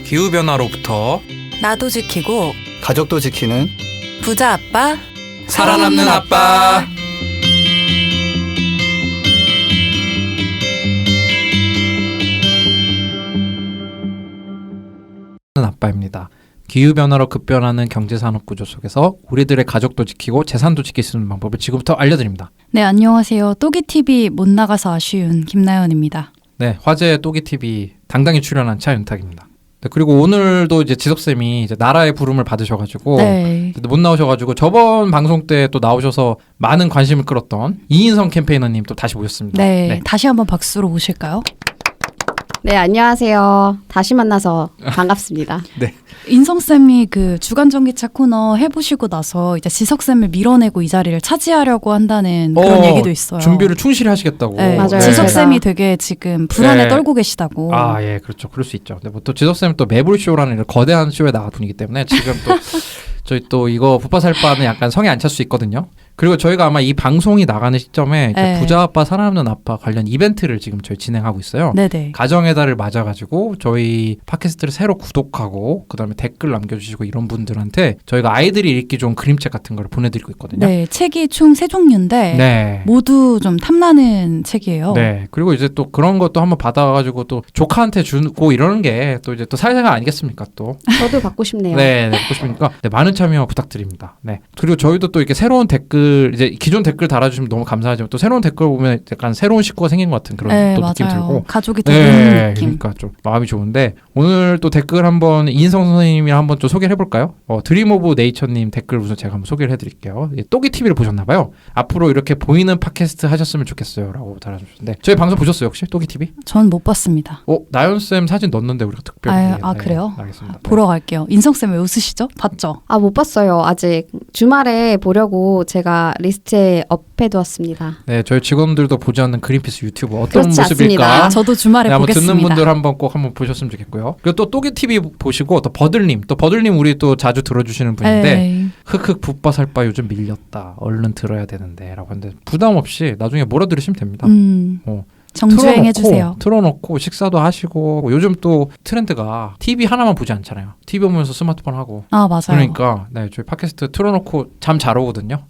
기후변화로부터 나도 지키고 가족도 지키는 부자 아빠 살아남는 아빠. 아빠입니다. 기후변화로 급변하는 경제산업구조 속에서 우리들의 가족도 지키고 재산도 지킬 수 있는 방법을 지금부터 알려드립니다. 네, 안녕하세요. 또기TV 못 나가서 아쉬운 김나연입니다. 네, 화제의 또기TV 당당히 출연한 차윤탁입니다. 네, 그리고 오늘도 이제 지석쌤이 이제 나라의 부름을 받으셔가지고 네. 못 나오셔가지고 저번 방송 때 또 나오셔서 많은 관심을 끌었던 이인성 캠페이너님 또 다시 모셨습니다. 네, 다시 한번 박수로 모실까요? 네, 안녕하세요. 다시 만나서 반갑습니다. 네. 인성쌤이 그 주간전기차 코너 해보시고 나서 이제 지석쌤을 밀어내고 이 자리를 차지하려고 한다는 그런 얘기도 있어요. 준비를 충실히 하시겠다고. 네, 맞아요. 지석쌤이 제가- 되게 지금 불안에 네. 떨고 계시다고. 아, 예, 그렇죠. 그럴 수 있죠. 근데 뭐 또 지석쌤은 또 매불쇼라는 이런 거대한 쇼에 나가 분이기 때문에 지금 또 저희 또 이거 부파살바는 약간 성에 안 찰 수 있거든요. 그리고 저희가 아마 이 방송이 나가는 시점에 이제 네. 부자 아빠 살아남는 아빠 관련 이벤트를 지금 저희 진행하고 있어요. 네네. 가정의 달을 맞아가지고 저희 팟캐스트를 새로 구독하고 그다음에 댓글 남겨주시고 이런 분들한테 저희가 아이들이 읽기 좋은 그림책 같은 걸 보내드리고 있거든요. 네, 책이 총 3종류인데 네. 모두 좀 탐나는 책이에요. 네. 그리고 이제 또 그런 것도 한번 받아가지고 또 조카한테 주고 이러는 게 또 이제 또 사회생활 아니겠습니까 또. 저도 받고 싶네요. 네, 네, 보고 싶으니까 네, 많은 참여 부탁드립니다. 네. 그리고 저희도 또 이렇게 새로운 댓글 이제 기존 댓글 달아주시면 너무 감사하지만 또 새로운 댓글 보면 약간 새로운 식구가 생긴 것 같은 그런 네, 또 맞아요. 느낌 들고. 가족이 되는 느낌. 그러니까 좀 마음이 좋은데 오늘 또 댓글 한번 이인성 선생님이랑 한번 좀 소개를 해볼까요? 드림 오브 네이처님 댓글 우선 제가 한번 소개를 해드릴게요. 또기 TV를 보셨나봐요. 앞으로 이렇게 보이는 팟캐스트 하셨으면 좋겠어요라고 달아주셨는데 저희 방송 보셨어요 혹시 또기 TV? 전 못 봤습니다. 나연 쌤 사진 넣었는데 우리가 특별히. 그래요? 알겠습니다. 보러 갈게요. 인성쌤 왜 웃으시죠? 봤죠? 아, 못 봤어요. 아직 주말에 보려고 제가 리스트에 업해두었습니다. 네, 저희 직원들도 보지 않는 그린피스 유튜브 어떤 그렇지 모습일까? 않습니다. 저도 주말에 네, 한번 보겠습니다. 듣는 분들 한번 보셨으면 좋겠고요. 그리고 또 또기 TV 보시고 또 버들님 우리 또 자주 들어주시는 분인데 에이. 흑흑 붓바살바 요즘 밀렸다. 얼른 들어야 되는데라고 하는데 부담 없이 나중에 몰아 들으시면 됩니다. 정주행 해주세요. 틀어놓고 식사도 하시고 요즘 또 트렌드가 TV 하나만 보지 않잖아요. TV 보면서 스마트폰 하고. 아, 맞아요. 그러니까 네, 저희 팟캐스트 틀어놓고 잠 잘 오거든요.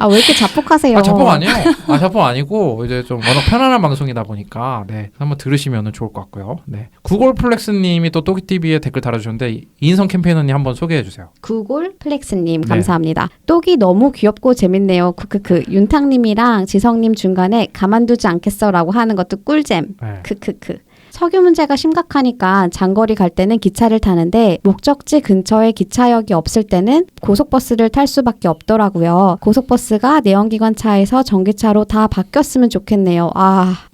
아, 왜 이렇게 자폭하세요? 자폭 아니에요. 자폭 아니고 이제 좀 워낙 편안한 방송이다 보니까 네, 한번 들으시면 좋을 것 같고요. 네, 구글플렉스님이 또 또기TV에 댓글 달아주셨는데 이인성 캠페이너님 한번 소개해 주세요. 구글 플렉스님 네. 감사합니다. 똑이 너무 귀엽고 재밌네요. 크크크. 윤탁님이랑 지성님 중간에 가만두지 않겠어라고 하는 것도 꿀잼. 네. 크크크. 석유 문제가 심각하니까 장거리 갈 때는 기차를 타는데 목적지 근처에 기차역이 없을 때는 고속버스를 탈 수밖에 없더라고요. 고속버스가 내연기관차에서 전기차로 다 바뀌었으면 좋겠네요.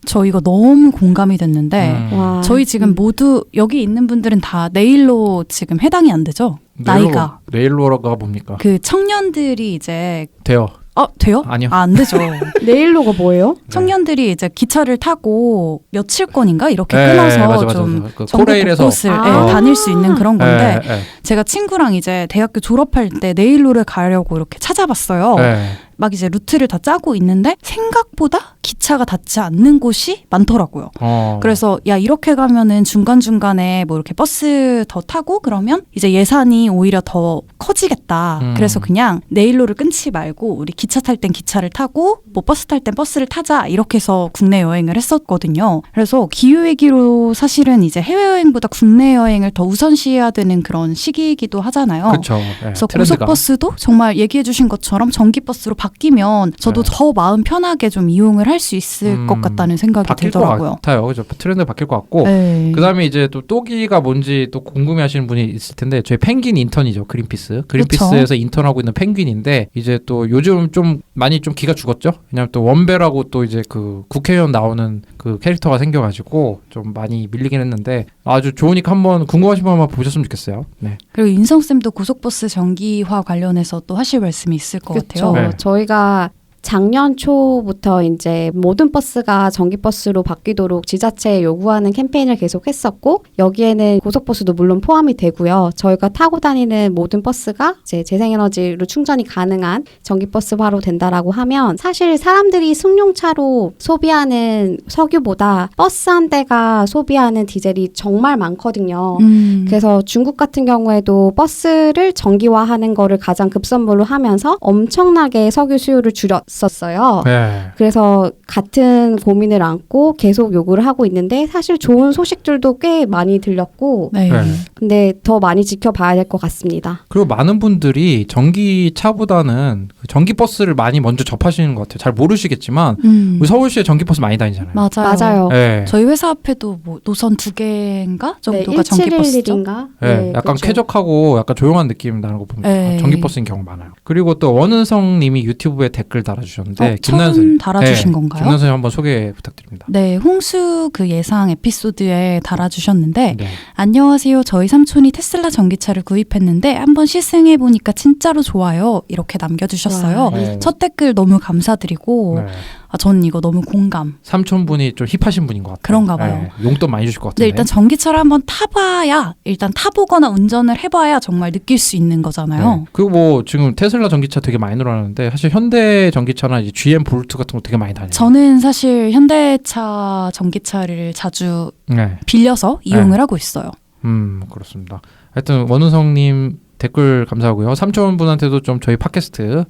저 이거 너무 공감이 됐는데 와. 저희 지금 모두 여기 있는 분들은 다 내일로 지금 해당이 안 되죠? 나이가. 내일로가 뭡니까? 그 청년들이 이제 돼요. 돼요? 아니요. 안 되죠. 내일로가 뭐예요? 청년들이 이제 기차를 타고 며칠권인가 이렇게 네, 끊어서 맞아. 좀 그 전국 코레일에서 곳곳을 아. 다닐 수 있는 그런 건데 네, 제가 친구랑 이제 대학교 졸업할 때 내일로를 가려고 이렇게 찾아봤어요. 네. 막 이제 루트를 다 짜고 있는데 생각보다 기차가 닿지 않는 곳이 많더라고요. 그래서 야 이렇게 가면은 중간중간에 뭐 이렇게 버스 더 타고 그러면 이제 예산이 오히려 더 커지겠다. 그래서 그냥 내일로를 끊지 말고 우리 기차 탈 땐 기차를 타고 뭐 버스 탈 땐 버스를 타자 이렇게 해서 국내 여행을 했었거든요. 그래서 기후위기로 사실은 이제 해외여행보다 국내 여행을 더 우선시해야 되는 그런 시기이기도 하잖아요. 그렇죠. 네, 그래서 트렌드가. 고속버스도 정말 얘기해 주신 것처럼 전기버스로 바뀌면 저도 네. 더 마음 편하게 좀 이용을 할 수 있을 것 같다는 생각이 바뀔 들더라고요. 것 같아요. 그죠? 트렌드 바뀔 것 같고. 네. 그다음에 이제 또 또기가 뭔지 또 궁금해하시는 분이 있을 텐데 저희 펭귄 인턴이죠. 그린피스에서 인턴하고 있는 펭귄인데 이제 또 요즘 좀 많이 좀 기가 죽었죠. 왜냐면 또 원배라고 또 이제 그 국회의원 나오는 그 캐릭터가 생겨가지고 좀 많이 밀리긴 했는데 아주 좋으니까 한번 궁금하신 분 한번 보셨으면 좋겠어요. 네. 그리고 인성쌤도 고속버스 전기화 관련해서 또 하실 말씀이 있을 것 그렇죠. 같아요. 네. 저희가 작년 초부터 이제 모든 버스가 전기버스로 바뀌도록 지자체에 요구하는 캠페인을 계속했었고 여기에는 고속버스도 물론 포함이 되고요. 저희가 타고 다니는 모든 버스가 이제 재생에너지로 충전이 가능한 전기버스화로 된다라고 하면 사실 사람들이 승용차로 소비하는 석유보다 버스 한 대가 소비하는 디젤이 정말 많거든요. 그래서 중국 같은 경우에도 버스를 전기화하는 거를 가장 급선무로 하면서 엄청나게 석유 수요를 줄였었어요. 네. 그래서 같은 고민을 안고 계속 요구를 하고 있는데 사실 좋은 소식들도 꽤 많이 들렸고 네. 네. 근데 더 많이 지켜봐야 될 것 같습니다. 그리고 많은 분들이 전기차보다는 그 전기버스를 많이 먼저 접하시는 것 같아요. 잘 모르시겠지만 우리 서울시에 전기버스 많이 다니잖아요. 맞아요. 네. 저희 회사 앞에도 뭐 노선 2개인가 정도가 네, 전기버스죠. 1711인가? 네, 약간 그렇죠. 쾌적하고 약간 조용한 느낌 나는 거 보면 네. 전기버스인 경우 많아요. 그리고 또 원은성 님이 유튜브에 댓글 달아주셨는데 처음 달아주신 건가요? 김난선 한번 소개 부탁드립니다. 네, 홍수 그 예상 에피소드에 달아주셨는데 네. 안녕하세요. 저희 삼촌이 테슬라 전기차를 구입했는데 한번 시승해 보니까 진짜로 좋아요. 이렇게 남겨주셨어요. 와. 첫 댓글 너무 감사드리고 네. 전 이거 너무 공감. 삼촌분이 좀 힙하신 분인 것 같아요. 그런가 봐요. 네, 용돈 많이 주실 것 근데 같은데. 일단 전기차를 한번 타봐야 일단 타보거나 운전을 해봐야 정말 느낄 수 있는 거잖아요. 네. 그리고 뭐 지금 테슬라 전기차 되게 많이 늘어나는데 사실 현대 전기차나 이제 GM 볼트 같은 거 되게 많이 다녀요. 저는 사실 현대차 전기차를 자주 네. 빌려서 이용을 하고 있어요. 그렇습니다. 하여튼 원우성님 댓글 감사하고요. 삼촌분한테도 좀 저희 팟캐스트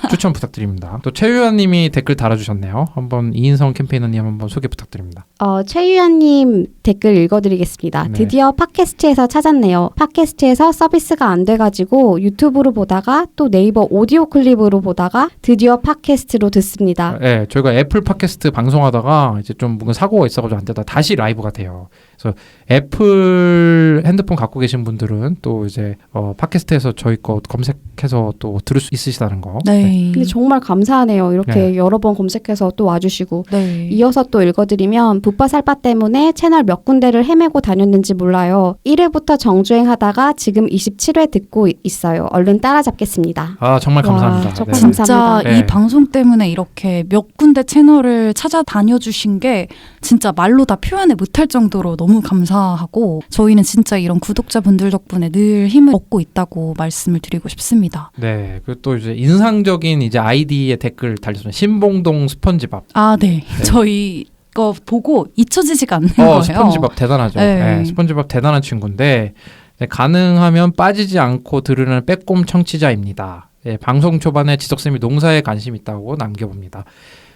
추천 부탁드립니다. 또 최유아님이 댓글 달아주셨네요. 한번 이인성 캠페이너님 한번 소개 부탁드립니다. 최유연님 댓글 읽어드리겠습니다. 네. 드디어 팟캐스트에서 찾았네요. 팟캐스트에서 서비스가 안 돼가지고 유튜브로 보다가 또 네이버 오디오 클립으로 보다가 드디어 팟캐스트로 듣습니다. 네, 저희가 애플 팟캐스트 방송하다가 이제 좀 뭔가 사고가 있어가지고 안 되다 다시 라이브가 돼요. 그래서 애플 핸드폰 갖고 계신 분들은 또 이제 팟캐스트에서 저희 거 검색해서 또 들을 수 있으시다는 거. 네. 근데 정말 감사하네요. 이렇게 네. 여러 번 검색해서 또 와주시고 네. 이어서 또 읽어드리면 붓바살바 때문에 채널 몇 군데를 헤매고 다녔는지 몰라요. 1회부터 정주행하다가 지금 27회 듣고 있어요. 얼른 따라잡겠습니다. 아 정말 감사합니다. 와, 정말 네. 감사합니다. 진짜 네. 이 방송 때문에 이렇게 몇 군데 채널을 찾아다녀 주신 게 진짜 말로 다 표현을 못할 정도로 너무 감사하고 저희는 진짜 이런 구독자분들 덕분에 늘 힘을 얻고 있다고 말씀을 드리고 싶습니다. 네, 그리고 또 이제 인상적인 이제 아이디의 댓글 달렸습니다. 신봉동 스펀지밥. 아, 네. 저희 거 보고 잊혀지지가 않는 거예요. 스펀지밥 대단하죠. 네. 네, 스펀지밥 대단한 친구인데 네, 가능하면 빠지지 않고 들으는 빼꼼 청취자입니다. 네, 방송 초반에 지석쌤이 농사에 관심 있다고 남겨봅니다.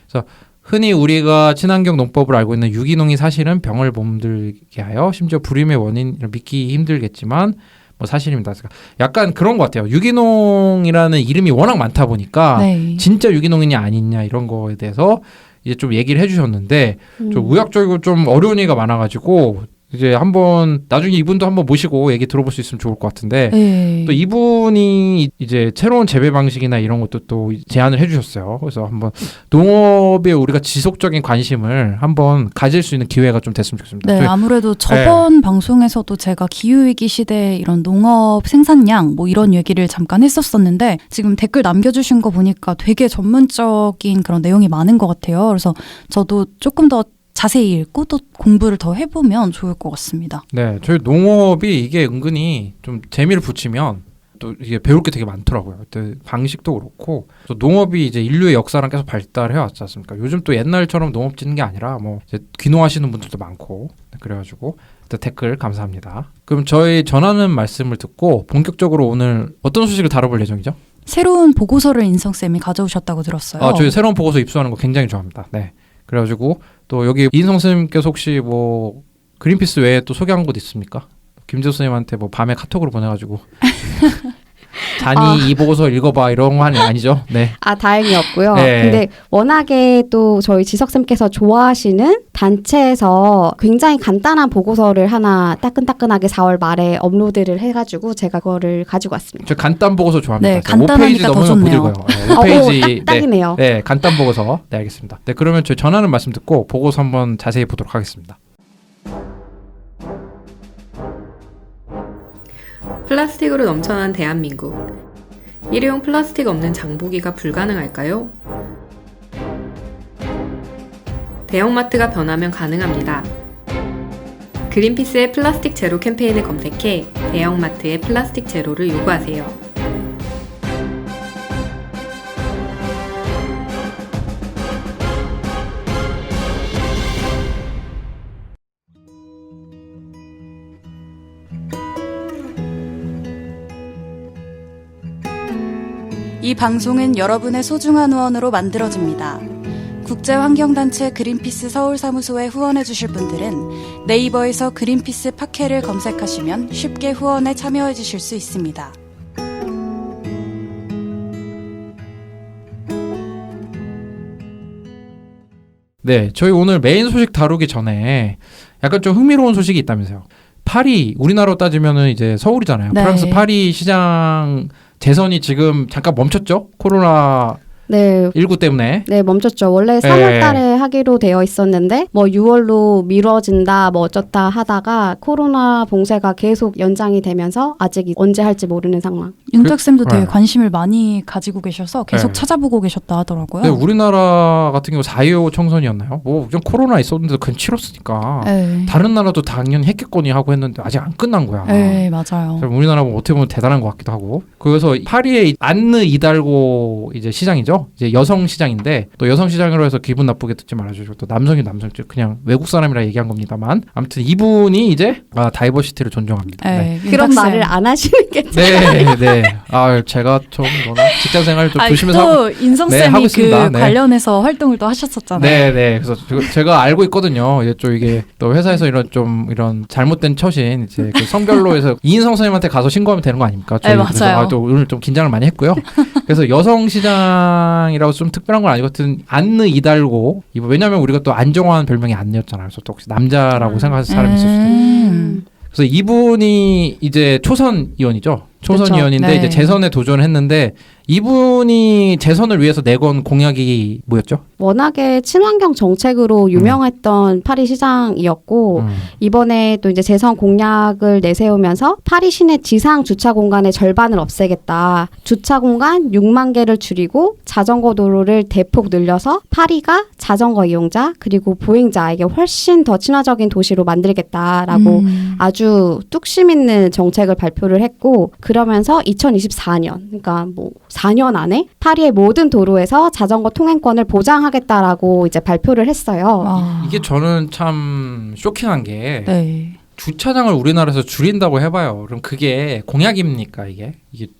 그래서 흔히 우리가 친환경 농법을 알고 있는 유기농이 사실은 병을 몸들게 하여 심지어 불임의 원인을 믿기 힘들겠지만 뭐 사실입니다. 약간 그런 것 같아요. 유기농이라는 이름이 워낙 많다 보니까 네. 진짜 유기농이냐 아니냐 이런 거에 대해서 이제 좀 얘기를 해주셨는데 좀 의학적이고 좀 어려운 얘기가 많아가지고 이제 한번 나중에 이분도 한번 모시고 얘기 들어볼 수 있으면 좋을 것 같은데 네. 또 이분이 이제 새로운 재배 방식이나 이런 것도 또 제안을 해주셨어요. 그래서 한번 농업에 우리가 지속적인 관심을 한번 가질 수 있는 기회가 좀 됐으면 좋겠습니다. 네, 아무래도 저번 방송에서도 제가 기후위기 시대에 이런 농업 생산량 뭐 이런 얘기를 잠깐 했었었는데 지금 댓글 남겨주신 거 보니까 되게 전문적인 그런 내용이 많은 것 같아요. 그래서 저도 조금 더 자세히 읽고 또 공부를 더 해보면 좋을 것 같습니다. 네, 저희 농업이 이게 은근히 좀 재미를 붙이면 또 이게 배울 게 되게 많더라고요. 방식도 그렇고 또 농업이 이제 인류의 역사랑 계속 발달해 왔지 않습니까? 요즘 또 옛날처럼 농업 짓는 게 아니라 뭐 이제 귀농하시는 분들도 많고 그래가지고 일단 댓글 감사합니다. 그럼 저희 전하는 말씀을 듣고 본격적으로 오늘 어떤 소식을 다뤄볼 예정이죠? 새로운 보고서를 인성쌤이 가져오셨다고 들었어요. 저희 새로운 보고서 입수하는 거 굉장히 좋아합니다. 네, 그래가지고 또 여기 이인성 선생님께서 혹시 뭐 그린피스 외에 또 소개한 곳 있습니까? 김재수 선생님한테 뭐 밤에 카톡으로 보내가지고 자니 이 보고서 읽어봐 이런 거 아니죠? 네. 다행히 없고요. 네. 근데 워낙에 또 저희 지석쌤께서 좋아하시는 단체에서 굉장히 간단한 보고서를 하나 따끈따끈하게 4월 말에 업로드를 해가지고 제가 그거를 가지고 왔습니다. 저 간단 보고서 좋아합니다. 네, 5페이지 간단하니까 더 넘으면 못 좋네요. 읽어요. 네, 5페이지 딱이네요. 네, 간단 보고서. 네, 알겠습니다. 네, 그러면 저희 전하는 말씀 듣고 보고서 한번 자세히 보도록 하겠습니다. 플라스틱으로 넘쳐난 대한민국. 일회용 플라스틱 없는 장보기가 불가능할까요? 대형마트가 변하면 가능합니다. 그린피스의 플라스틱 제로 캠페인을 검색해 대형마트의 플라스틱 제로를 요구하세요. 이 방송은 여러분의 소중한 후원으로 만들어집니다. 국제환경단체 그린피스 서울사무소에 후원해주실 분들은 네이버에서 그린피스 팟캐를 검색하시면 쉽게 후원에 참여해주실 수 있습니다. 네, 저희 오늘 메인 소식 다루기 전에 약간 좀 흥미로운 소식이 있다면서요. 파리, 우리나라로 따지면은 이제 서울이잖아요. 네. 프랑스 파리 시장 재선이 지금 잠깐 멈췄죠? 코로나 네. 19 때문에. 네, 멈췄죠. 원래 3월 달에 하기로 되어 있었는데 뭐 6월로 미뤄진다 뭐 어쩌다 하다가 코로나 봉쇄가 계속 연장이 되면서 아직 언제 할지 모르는 상황. 윤탁쌤도 되게 네. 관심을 많이 가지고 계셔서 계속 네. 찾아보고 계셨다 하더라고요. 네, 우리나라 같은 경우 4.25 총선이었나요? 뭐 좀 코로나 있었는데 그건 치렀으니까 네. 다른 나라도 당연히 했겠거니 하고 했는데 아직 안 끝난 거야. 네, 맞아요. 그래서 우리나라 뭐 어떻게 보면 대단한 것 같기도 하고. 그래서 파리의 안느 이달고 이제 시장이죠. 이제 여성 시장인데 또 여성 시장으로 해서 기분 나쁘게 듣지 말아주시고 또 남성이 그냥 외국 사람이라 얘기한 겁니다만 아무튼 이분이 이제 다이버시티를 존중합니다. 네, 그런 윤탁쌤. 말을 안 하시는 게 네. 아 제가 좀 너나 직장 생활 좀 조심해서 하고. 또 인성쌤이 네, 하고 그 있습니다. 네. 관련해서 활동을 또 하셨었잖아요. 네. 그래서 제가 알고 있거든요. 이제 좀 이게 또 회사에서 이런 잘못된 처신 이제 그 성별로에서 이인성 선생님한테 가서 신고하면 되는 거 아닙니까? 네, 그래서 맞아요. 또 오늘 좀 긴장을 많이 했고요. 그래서 여성 시장이라고 좀 특별한 건 아니고 같은 안느 이달고 왜냐하면 우리가 또 안정환 별명이 안느였잖아요. 그래서 또 혹시 남자라고 생각하는 사람이 있을 수도 있고. 그래서 이분이 이제 초선 의원이죠. 초선 그쵸. 의원인데 네. 이제 재선에 도전했는데 이분이 재선을 위해서 내건 공약이 뭐였죠? 워낙에 친환경 정책으로 유명했던 파리 시장이었고 이번에 또 이제 재선 공약을 내세우면서 파리 시내 지상 주차 공간의 절반을 없애겠다. 주차 공간 6만 개를 줄이고 자전거 도로를 대폭 늘려서 파리가 자전거 이용자 그리고 보행자에게 훨씬 더 친화적인 도시로 만들겠다라고 아주 뚝심 있는 정책을 발표를 했고 그러면서 2024년 그러니까 뭐 4년 안에 파리의 모든 도로에서 자전거 통행권을 보장하겠다라고 이제 발표를 했어요. 이게 저는 참 쇼킹한 게 네. 주차장을 우리나라에서 줄인다고 해봐요. 그럼 그게 공약입니까 이게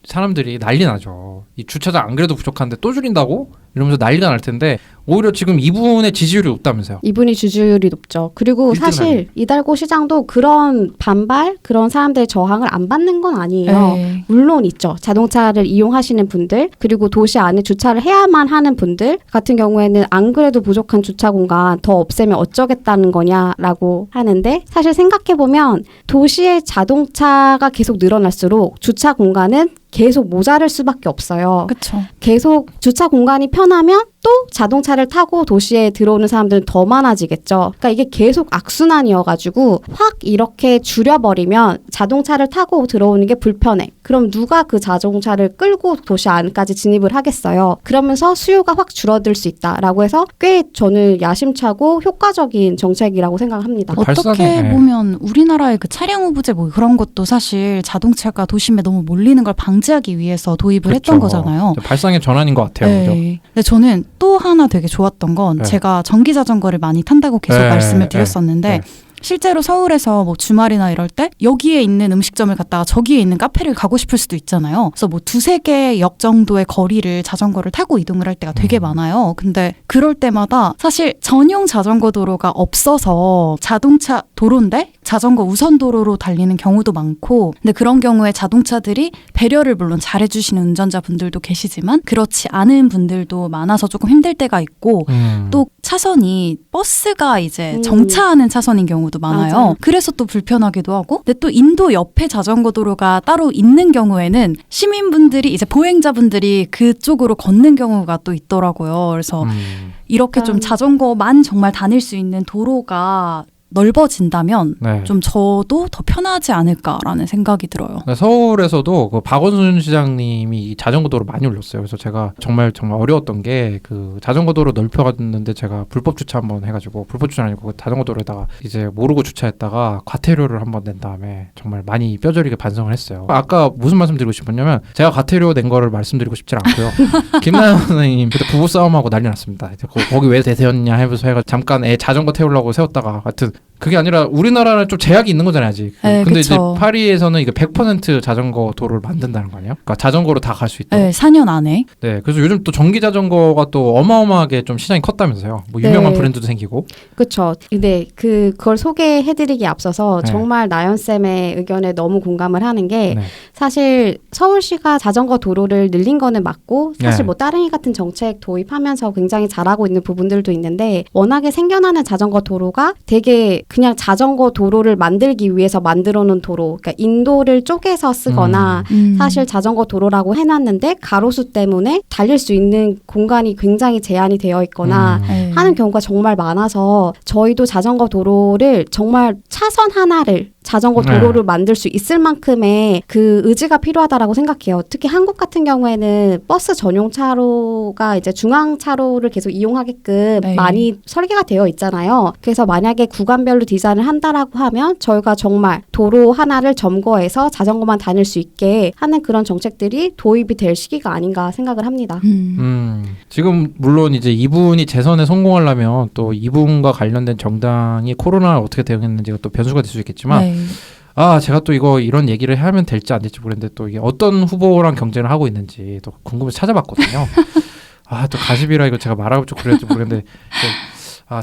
사람들이 난리 나죠. 이 주차장 안 그래도 부족한데 또 줄인다고? 이러면서 난리가 날 텐데 오히려 지금 이분의 지지율이 높다면서요. 이분이 지지율이 높죠. 그리고 사실 이달고 시장도 그런 반발, 그런 사람들의 저항을 안 받는 건 아니에요. 네. 물론 있죠. 자동차를 이용하시는 분들, 그리고 도시 안에 주차를 해야만 하는 분들 같은 경우에는 안 그래도 부족한 주차 공간 더 없애면 어쩌겠다는 거냐라고 하는데 사실 생각해보면 도시의 자동차가 계속 늘어날수록 주차 공간은 계속 모자랄 수밖에 없어요. 그렇죠. 계속 주차 공간이 편하면 또 자동차를 타고 도시에 들어오는 사람들은 더 많아지겠죠. 그러니까 이게 계속 악순환이어가지고 확 이렇게 줄여버리면 자동차를 타고 들어오는 게 불편해. 그럼 누가 그 자동차를 끌고 도시 안까지 진입을 하겠어요. 그러면서 수요가 확 줄어들 수 있다라고 해서 꽤 저는 야심차고 효과적인 정책이라고 생각합니다. 어떻게 보면 우리나라의 그 차량 우부제 뭐 그런 것도 사실 자동차가 도심에 너무 몰리는 걸 방지하기 위해서 도입을 했던 거잖아요. 발상의 전환인 것 같아요. 네. 그죠? 근데 저는 또 하나 되게 좋았던 건 제가 전기 자전거를 많이 탄다고 계속 말씀을 드렸었는데 실제로 서울에서 뭐 주말이나 이럴 때 여기에 있는 음식점을 갔다가 저기에 있는 카페를 가고 싶을 수도 있잖아요. 그래서 뭐 2-3개 역 정도의 거리를 자전거를 타고 이동을 할 때가 되게 많아요. 근데 그럴 때마다 사실 전용 자전거 도로가 없어서 자동차 도로인데 자전거 우선 도로로 달리는 경우도 많고 근데 그런 경우에 자동차들이 배려를 물론 잘해주시는 운전자분들도 계시지만 그렇지 않은 분들도 많아서 조금 힘들 때가 있고 또 차선이 버스가 이제 정차하는 차선인 경우도 많아요. 맞아요. 그래서 또 불편하기도 하고 근데 또 인도 옆에 자전거 도로가 따로 있는 경우에는 시민분들이 이제 보행자분들이 그쪽으로 걷는 경우가 또 있더라고요. 그래서 이렇게 좀 자전거만 정말 다닐 수 있는 도로가 넓어진다면 네. 좀 저도 더 편하지 않을까라는 생각이 들어요. 서울에서도 그 박원순 시장님이 이 자전거 도로 많이 올렸어요. 그래서 제가 정말 어려웠던 게 그 자전거 도로 넓혀갔는데 제가 불법 주차 한번 해가지고 불법 주차 아니고 그 자전거 도로에다가 이제 모르고 주차했다가 과태료를 한번 낸 다음에 정말 많이 뼈저리게 반성을 했어요. 아까 무슨 말씀 드리고 싶었냐면 제가 과태료 낸 거를 말씀드리고 싶진 않고요. 김나연 선생님 그때 부부 싸움하고 난리 났습니다. 거기 왜 대세였냐 해서 잠깐 애 자전거 태우려고 세웠다가 하여튼 그게 아니라 우리나라는 좀 제약이 있는 거잖아요 아직. 네, 근데 그쵸. 이제 파리에서는 이게 100% 자전거 도로를 만든다는 거 아니에요? 그러니까 자전거로 다 갈 수 있다. 네, 4년 안에. 네, 그래서 요즘 또 전기 자전거가 또 어마어마하게 좀 시장이 컸다면서요. 뭐 유명한 네. 브랜드도 생기고. 그렇죠. 근데 그걸 소개해드리기 앞서서 네. 정말 나연쌤의 의견에 너무 공감을 하는 게 네. 사실 서울시가 자전거 도로를 늘린 거는 맞고 사실 네. 뭐 따릉이 같은 정책 도입하면서 굉장히 잘하고 있는 부분들도 있는데 워낙에 생겨나는 자전거 도로가 되게 그냥 자전거 도로를 만들기 위해서 만들어 놓은 도로, 그러니까 인도를 쪼개서 쓰거나 사실 자전거 도로라고 해놨는데 가로수 때문에 달릴 수 있는 공간이 굉장히 제한이 되어 있거나 네. 하는 경우가 정말 많아서 저희도 자전거 도로를 정말 차선 하나를 자전거 도로를 만들 수 있을 만큼의 그 의지가 필요하다라고 생각해요. 특히 한국 같은 경우에는 버스 전용 차로가 이제 중앙 차로를 계속 이용하게끔 네. 많이 설계가 되어 있잖아요. 그래서 만약에 구간별로 디자인을 한다라고 하면 저희가 정말 도로 하나를 점거해서 자전거만 다닐 수 있게 하는 그런 정책들이 도입이 될 시기가 아닌가 생각을 합니다. 지금 물론 이제 이분이 재선에 성공하려면 또 이분과 관련된 정당이 코로나를 어떻게 대응했는지가 또 변수가 될 수 있겠지만 네. 제가 또 이런 얘기를 하면 될지 안 될지 모르겠는데 또 이게 어떤 후보랑 경쟁을 하고 있는지 또 궁금해서 찾아봤거든요. 또 가십이라 이거 제가 말하고 좀 그랬지 모르겠는데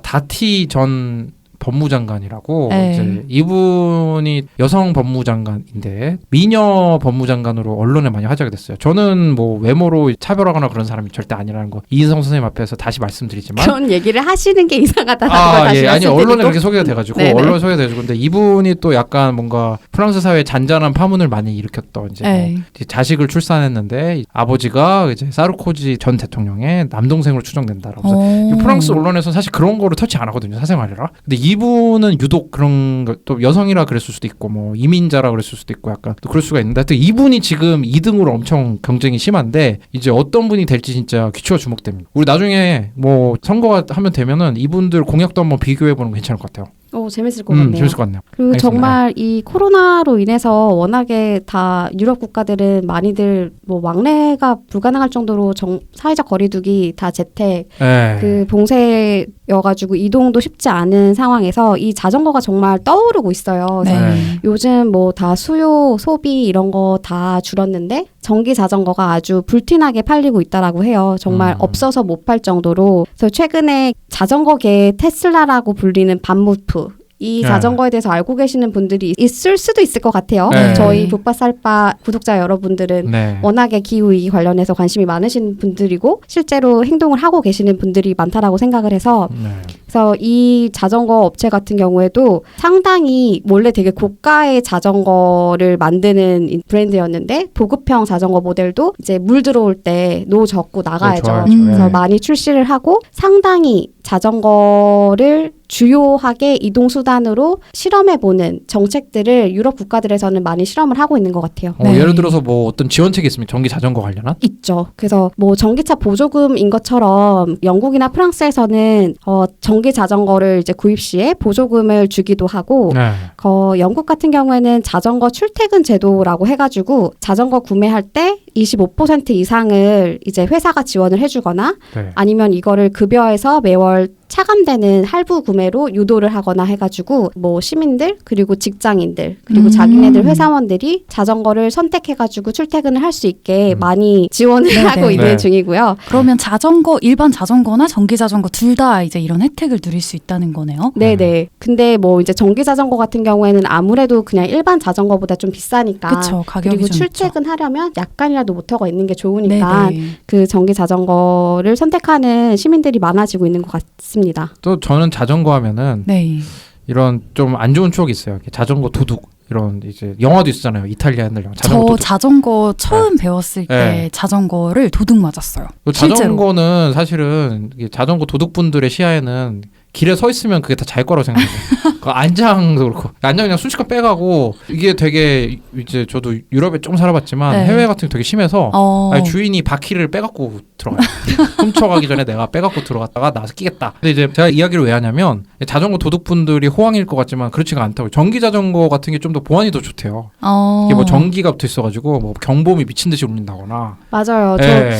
다티 전 법무장관이라고 네. 이제 이분이 여성 법무장관인데 미녀 법무장관으로 언론에 많이 화제가 됐어요. 저는 뭐 외모로 차별하거나 그런 사람이 절대 아니라는 거 이인성 선생님 앞에서 다시 말씀드리지만 그런 얘기를 하시는 게 이상하다는 걸 다시 예. 아니 말씀드리고. 언론에 그렇게 소개가 돼가지고 네네. 언론에 소개가 돼가지고 근데 이분이 또 약간 뭔가 프랑스 사회에 잔잔한 파문을 많이 일으켰던 이제 네. 뭐 자식을 출산했는데 아버지가 이제 사르코지 전 대통령의 남동생으로 추정된다라고. 그래서 이 프랑스 언론에서는 사실 그런 거를 터치 안 하거든요 사생활이라. 근데 이분은 유독 그런 거 또 여성이라 그랬을 수도 있고 뭐 이민자라 그랬을 수도 있고 약간 또 그럴 수가 있는데 하여튼 이분이 지금 2등으로 엄청 경쟁이 심한데 이제 어떤 분이 될지 진짜 귀추가 주목됩니다. 우리 나중에 뭐 선거가 하면 되면은 이분들 공약도 한번 비교해보는 거 괜찮을 것 같아요. 재밌을 것 같네요. 재밌을 것 같네요. 그리고 알겠습니다. 정말 이 코로나로 인해서 워낙에 다 유럽 국가들은 많이들 뭐 왕래가 불가능할 정도로 사회적 거리두기 다 재택 네. 그 봉쇄여가지고 이동도 쉽지 않은 상황에서 이 자전거가 정말 떠오르고 있어요. 그래서 네. 요즘 뭐 다 수요, 소비 이런 거 다 줄었는데 전기 자전거가 아주 불티나게 팔리고 있다라고 해요. 정말 없어서 못 팔 정도로. 그래서 최근에 자전거계의 테슬라라고 불리는 반무프 이 네. 자전거에 대해서 알고 계시는 분들이 있을 수도 있을 것 같아요. 네. 저희 붓바쌀바 구독자 여러분들은 네. 워낙에 기후위기 관련해서 관심이 많으신 분들이고 실제로 행동을 하고 계시는 분들이 많다라고 생각을 해서 네. 그래서 이 자전거 업체 같은 경우에도 상당히 원래 되게 고가의 자전거를 만드는 브랜드였는데 보급형 자전거 모델도 이제 물 들어올 때 노 젓고 나가야죠. 좋아요. 그래서 네. 많이 출시를 하고 상당히 자전거를 주요하게 이동수단으로 실험해보는 정책들을 유럽 국가들에서는 많이 실험을 하고 있는 것 같아요. 네. 예를 들어서 뭐 어떤 지원책이 있으면 전기 자전거 관련한? 있죠. 그래서 뭐 전기차 보조금인 것처럼 영국이나 프랑스에서는 전기 자전거를 이제 구입 시에 보조금을 주기도 하고 네. 영국 같은 경우에는 자전거 출퇴근 제도라고 해가지고 자전거 구매할 때 25% 이상을 이제 회사가 지원을 해주거나 네. 아니면 이거를 급여에서 매월 차감되는 할부 구매로 유도를 하거나 해가지고 뭐 시민들 그리고 직장인들 그리고 자기네들 회사원들이 자전거를 선택해가지고 출퇴근을 할 수 있게 많이 지원을 네네. 하고 있는 네. 중이고요. 그러면 일반 자전거나 전기 자전거 둘 다 이제 이런 혜택을 누릴 수 있다는 거네요. 네네. 근데 뭐 이제 전기 자전거 같은 경우에는 아무래도 그냥 일반 자전거보다 좀 비싸니까. 그렇죠. 가격이 그리고 좀 있죠. 출퇴근하려면 약간이라도 모터가 있는 게 좋으니까 네네. 그 전기 자전거를 선택하는 시민들이 많아지고 있는 것 같습니다. 또 저는 자전거 하면은 네. 이런 좀 안 좋은 추억이 있어요. 자전거 도둑 이런 이제 영화도 있잖아요. 이탈리아 옛날 영화. 저 자전거 도둑. 자전거 처음 배웠을 때 네. 자전거를 도둑 맞았어요. 그 실제로. 자전거는 사실은 이게 자전거 도둑분들의 시야에는 길에 서 있으면 그게 다 자기 거라고 생각해요. 그 안장도 그렇고 안장 그냥 순식간 빼가고 이게 되게 이제 저도 유럽에 좀 살아봤지만 네. 해외 같은 게 되게 심해서 아니, 주인이 바퀴를 빼갖고 들어가요. 훔쳐가기 전에 내가 빼갖고 들어갔다가 나와서 끼겠다. 근데 이제 제가 이야기를 왜 하냐면 자전거 도둑분들이 호황일 것 같지만 그렇지가 않다고. 전기 자전거 같은 게 좀 더 보안이 더 좋대요. 이게 뭐 전기가 붙어 있어가지고 뭐 경보음이 미친 듯이 울린다거나. 맞아요. 예.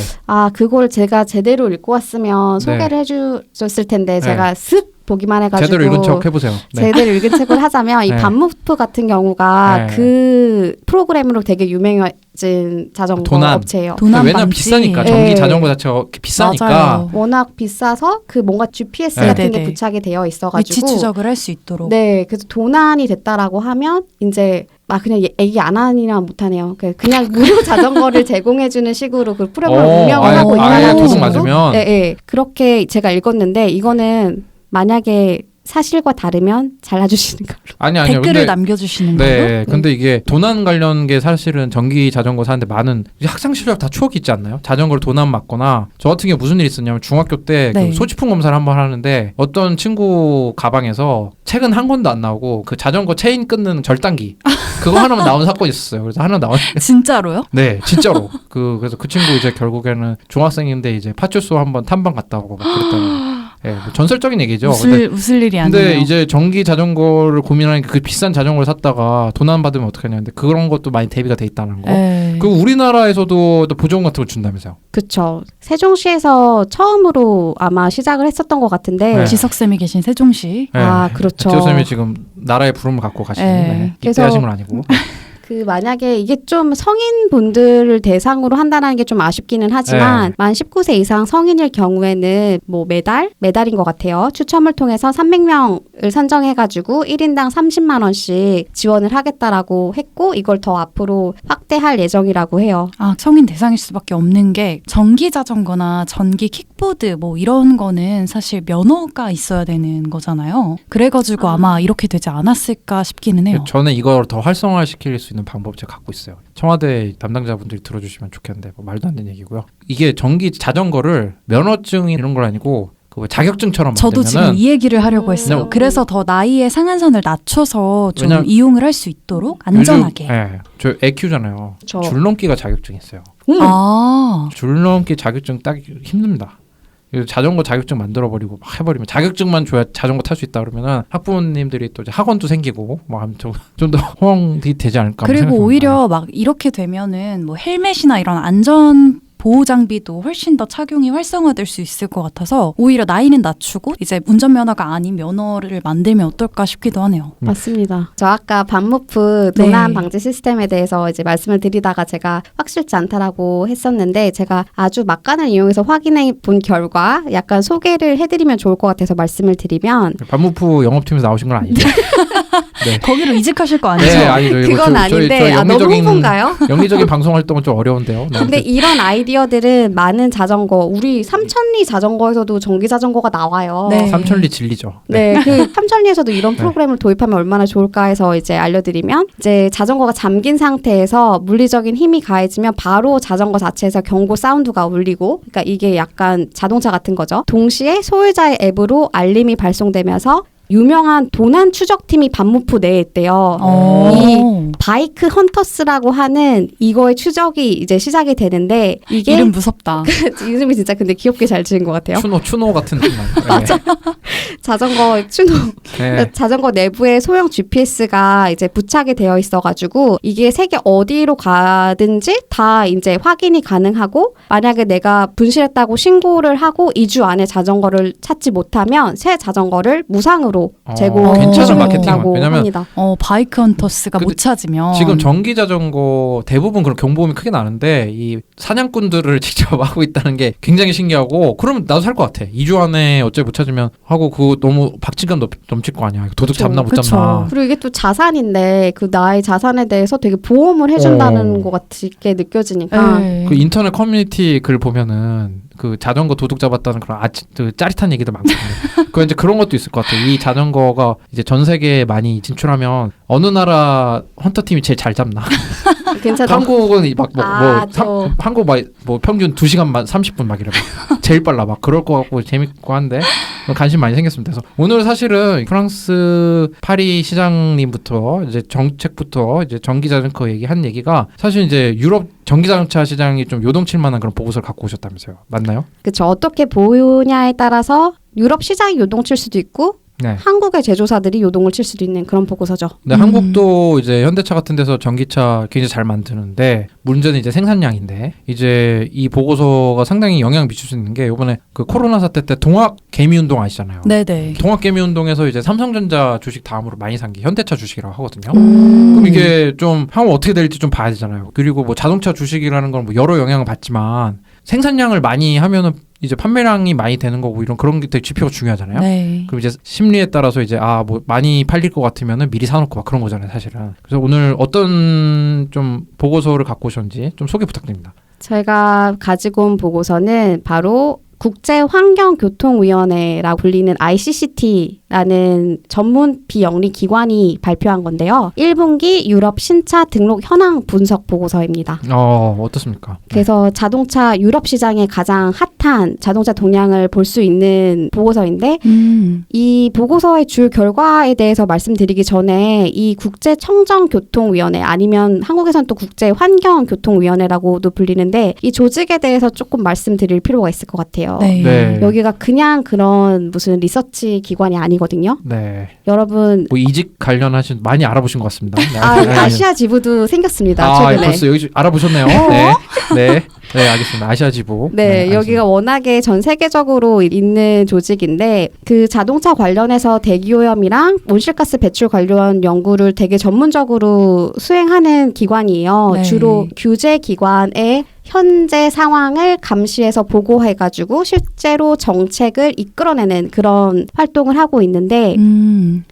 그걸 제가 제대로 읽고 왔으면 소개를 해주셨을 텐데 제가 슥 보기만 해가지고 제대로 읽은 척 해보세요. 네. 제대로 읽은 책을 하자면 이 네. 반무프 같은 경우가 네. 그 프로그램으로 되게 유명해진 자전거 도난. 업체예요. 도난 왜냐면 방지. 비싸니까 네. 전기 자전거 자체가 비싸니까. 맞아요. 워낙 비싸서 그 뭔가 GPS 네. 같은 게 네네네. 부착이 되어 있어가지고 위치 추적을 할 수 있도록. 네, 그래서 도난이 됐다라고 하면 이제 그냥 얘기 안 하니나 못하네요. 그냥 무료 자전거를 제공해주는 식으로 그 프로그램을 운영을 아예, 하고 아예 있다는 도둑 식으로. 맞으면 네, 네. 그렇게 제가 읽었는데 이거는 만약에 사실과 다르면 잘라주시는 걸로. 아니요. 댓글을 근데 남겨주시는 걸로. 네, 근데 이게 도난 관련 게 사실은 전기 자전거 사는데 많은 학창 시절 다 추억이 있지 않나요? 자전거를 도난 맞거나 저 같은 경우 무슨 일이 있었냐면 중학교 때 네. 그 소지품 검사를 한번 하는데 어떤 친구 가방에서 책은 한 권도 안 나오고 그 자전거 체인 끊는 절단기 그거 하나만 나온 사건이 있었어요. 그래서 하나 나온 진짜로요? 네, 진짜로. 그래서 그 친구 이제 결국에는 중학생인데 이제 파출소 한번 탐방 갔다 오고 막 그랬다는. 예, 뭐 전설적인 얘기죠. 웃을 일이 아니에요. 근데 이제 전기 자전거를 고민하니까 그 비싼 자전거를 샀다가 도난 받으면 어떡하냐. 근데 그런 것도 많이 대비가 돼 있다는 거. 네. 그리고 우리나라에서도 또 보조금 같은 거 준다면서요. 그쵸. 세종시에서 처음으로 아마 시작을 했었던 것 같은데. 네. 지석쌤이 계신 세종시. 그렇죠. 지호쌤이 지금 나라의 부름을 갖고 가시는 네. 그래서 입대하신 건 아니고. 만약에 이게 좀 성인분들을 대상으로 한다는 게 좀 아쉽기는 하지만 만 19세 이상 성인일 경우에는 뭐 매달인 것 같아요. 추첨을 통해서 300명을 선정해가지고 1인당 30만 원씩 지원을 하겠다라고 했고 이걸 더 앞으로 확대할 예정이라고 해요. 성인 대상일 수밖에 없는 게 전기 자전거나 전기 킥보드 뭐 이런 거는 사실 면허가 있어야 되는 거잖아요. 그래가지고 아마 이렇게 되지 않았을까 싶기는 해요. 저는 이걸 더 활성화시킬 수 있는 방법 제가 갖고 있어요. 청와대 담당자분들이 들어주시면 좋겠는데 뭐 말도 안 되는 얘기고요. 이게 전기 자전거를 면허증 이런 건 아니고 그 자격증처럼 저도 만들면은 지금 이 얘기를 하려고 했어요. 왜냐면- 그래서 더 나이의 상한선을 낮춰서 좀 왜냐면- 이용을 할 수 있도록 안전하게. 저 애 키우잖아요. 저- 줄넘기가 자격증이 있어요. 아, 줄넘기 자격증 따기 힘듭니다. 그래서 자전거 자격증 만들어버리고 막 해버리면 자격증만 줘야 자전거 탈 수 있다 그러면은 학부모님들이 또 이제 학원도 생기고 뭐 하면 좀 더 호응이 되지 않을까. 그리고 생각해봅니다. 오히려 막 이렇게 되면은 뭐 헬멧이나 이런 안전 보호 장비도 훨씬 더 착용이 활성화될 수 있을 것 같아서 오히려 나이는 낮추고 이제 운전면허가 아닌 면허를 만들면 어떨까 싶기도 하네요. 맞습니다. 저 아까 반무프 도난 네. 방지 시스템에 대해서 이제 말씀을 드리다가 제가 확실치 않다라고 했었는데 제가 아주 막간을 이용해서 확인해 본 결과 약간 소개를 해드리면 좋을 것 같아서 말씀을 드리면 반무프 영업팀에서 나오신 건 아니죠? 네. 거기로 이직하실 거 아니죠? 네, 아니죠. 이거 그건 아닌데 너무 홍보인가요? 영리적인 방송 활동은 좀 어려운데요. 네. 근데 이런 아이디어들은 많은 자전거, 우리 삼천리 자전거에서도 전기 자전거가 나와요. 네. 삼천리 진리죠. 네, 그 삼천리에서도 이런 네. 프로그램을 도입하면 얼마나 좋을까 해서 이제 알려드리면 이제 자전거가 잠긴 상태에서 물리적인 힘이 가해지면 바로 자전거 자체에서 경고 사운드가 울리고, 그러니까 이게 약간 자동차 같은 거죠. 동시에 소유자의 앱으로 알림이 발송되면서 유명한 도난 추적팀이 반무프 내에 있대요. 이 바이크 헌터스라고 하는 이거의 추적이 이제 시작이 되는데 이게 이름 무섭다. 이름이 진짜 근데 귀엽게 잘 지은 것 같아요. 추노 같은 느낌 나요. 네. 자전거 추노 네. 자전거 내부에 소형 GPS가 이제 부착이 되어 있어가지고 이게 세계 어디로 가든지 다 이제 확인이 가능하고 만약에 내가 분실했다고 신고를 하고 2주 안에 자전거를 찾지 못하면 새 자전거를 무상으로 괜찮은 마케팅이야. 제공한다고 왜냐면 합니다. 바이크 헌터스가 못 찾으면 지금 전기 자전거 대부분 그런 경보음이 크게 나는데 이 사냥꾼들을 직접 하고 있다는 게 굉장히 신기하고 그러면 나도 살 것 같아. 2주 안에 어째 못 찾으면 하고 그거 너무 박진감 넘칠 거 아니야. 도둑 그쵸. 잡나 못 잡나. 그리고 이게 또 자산인데 그 나의 자산에 대해서 되게 보험을 해준다는 것 같게 느껴지니까 네. 그 인터넷 커뮤니티 글 보면은 그 자전거 도둑 잡았다는 그런 그 짜릿한 얘기도 많거든요. 그 이제 그런 것도 있을 것 같아요. 이 자전거가 이제 전 세계에 많이 진출하면 어느 나라 헌터 팀이 제일 잘 잡나. 괜찮아. 한국은 한국 뭐 평균 2시간만 30분 막 이래 제일 빨라 막 그럴 것 같고 재밌고 한데 관심 많이 생겼습니다. 그래서 오늘 사실은 프랑스 파리 시장님부터 이제 정책부터 이제 전기자동차 얘기한 얘기가 사실 이제 유럽 전기자동차 시장이 좀 요동칠 만한 그런 보고서를 갖고 오셨다면서요. 맞나요? 그렇죠. 어떻게 보느냐에 따라서 유럽 시장이 요동칠 수도 있고 네. 한국의 제조사들이 요동을 칠 수도 있는 그런 보고서죠. 네, 한국도 이제 현대차 같은 데서 전기차 굉장히 잘 만드는데 문제는 이제 생산량인데 이제 이 보고서가 상당히 영향을 미칠 수 있는 게 이번에 그 코로나 사태 때 동학 개미 운동 아시잖아요. 네네. 동학 개미 운동에서 이제 삼성전자 주식 다음으로 많이 산 게 현대차 주식이라고 하거든요. 그럼 이게 좀 향후 어떻게 될지 좀 봐야 되잖아요. 그리고 뭐 자동차 주식이라는 건 뭐 여러 영향을 받지만 생산량을 많이 하면은 이제 판매량이 많이 되는 거고 이런 그런 게 되게 지표가 중요하잖아요. 네. 그럼 이제 심리에 따라서 이제 뭐 많이 팔릴 것 같으면은 미리 사놓고 막 그런 거잖아요, 사실은. 그래서 오늘 어떤 좀 보고서를 갖고 오셨는지 좀 소개 부탁드립니다. 저희가 가지고 온 보고서는 바로 국제환경교통위원회라고 불리는 ICCT라는 전문 비영리 기관이 발표한 건데요. 1분기 유럽 신차 등록 현황 분석 보고서입니다. 어떻습니까? 그래서 자동차 유럽 시장의 가장 핫한 자동차 동향을 볼 수 있는 보고서인데 이 보고서의 주 결과에 대해서 말씀드리기 전에 이 국제청정교통위원회 아니면 한국에서는 또 국제환경교통위원회라고도 불리는데 이 조직에 대해서 조금 말씀드릴 필요가 있을 것 같아요. 네. 네. 여기가 그냥 그런 무슨 리서치 기관이 아니거든요. 네. 여러분 뭐 이직 관련하신 많이 알아보신 것 같습니다. 네. 아시아 지부도 생겼습니다. 최근에. 벌써 여기 알아보셨네요. 네. 네. 네, 알겠습니다. 아시아 지부. 네, 여기가 워낙에 전 세계적으로 있는 조직인데 그 자동차 관련해서 대기오염이랑 온실가스 배출 관련 연구를 되게 전문적으로 수행하는 기관이에요. 네. 주로 규제 기관의 현재 상황을 감시해서 보고해가지고 실제로 정책을 이끌어내는 그런 활동을 하고 있는데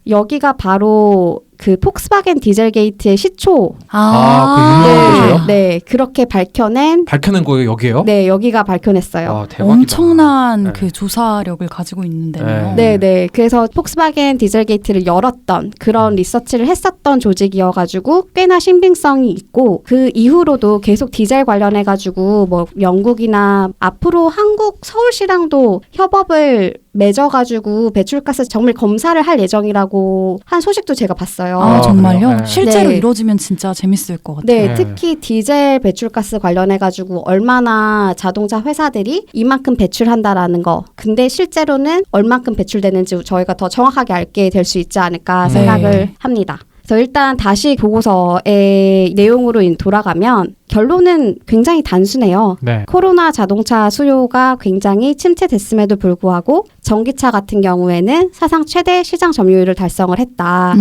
여기가 바로 그 폭스바겐 디젤 게이트의 시초. 그 유명한 곳이에요? 네, 그렇게 밝혀낸 거예요, 여기요? 네, 여기가 밝혀냈어요. 대박이다. 엄청난 네. 그 조사력을 가지고 있는데요. 네, 네. 그래서 폭스바겐 디젤 게이트를 열었던 그런 리서치를 했었던 조직이어가지고 꽤나 신빙성이 있고 그 이후로도 계속 디젤 관련해가지고 뭐 영국이나 앞으로 한국 서울시랑도 협업을 맺어가지고 배출가스 정밀 검사를 할 예정이라고 한 소식도 제가 봤어요. 정말요? 그래요? 네. 실제로 네. 이루어지면 진짜 재밌을 것 같아요. 네, 네. 특히 디젤 배출가스 관련해가지고 얼마나 자동차 회사들이 이만큼 배출한다라는 거. 근데 실제로는 얼만큼 배출되는지 저희가 더 정확하게 알게 될 수 있지 않을까 생각을 합니다. 그래서 일단 다시 보고서의 내용으로 돌아가면 결론은 굉장히 단순해요. 네. 코로나 자동차 수요가 굉장히 침체됐음에도 불구하고 전기차 같은 경우에는 사상 최대 시장 점유율을 달성을 했다.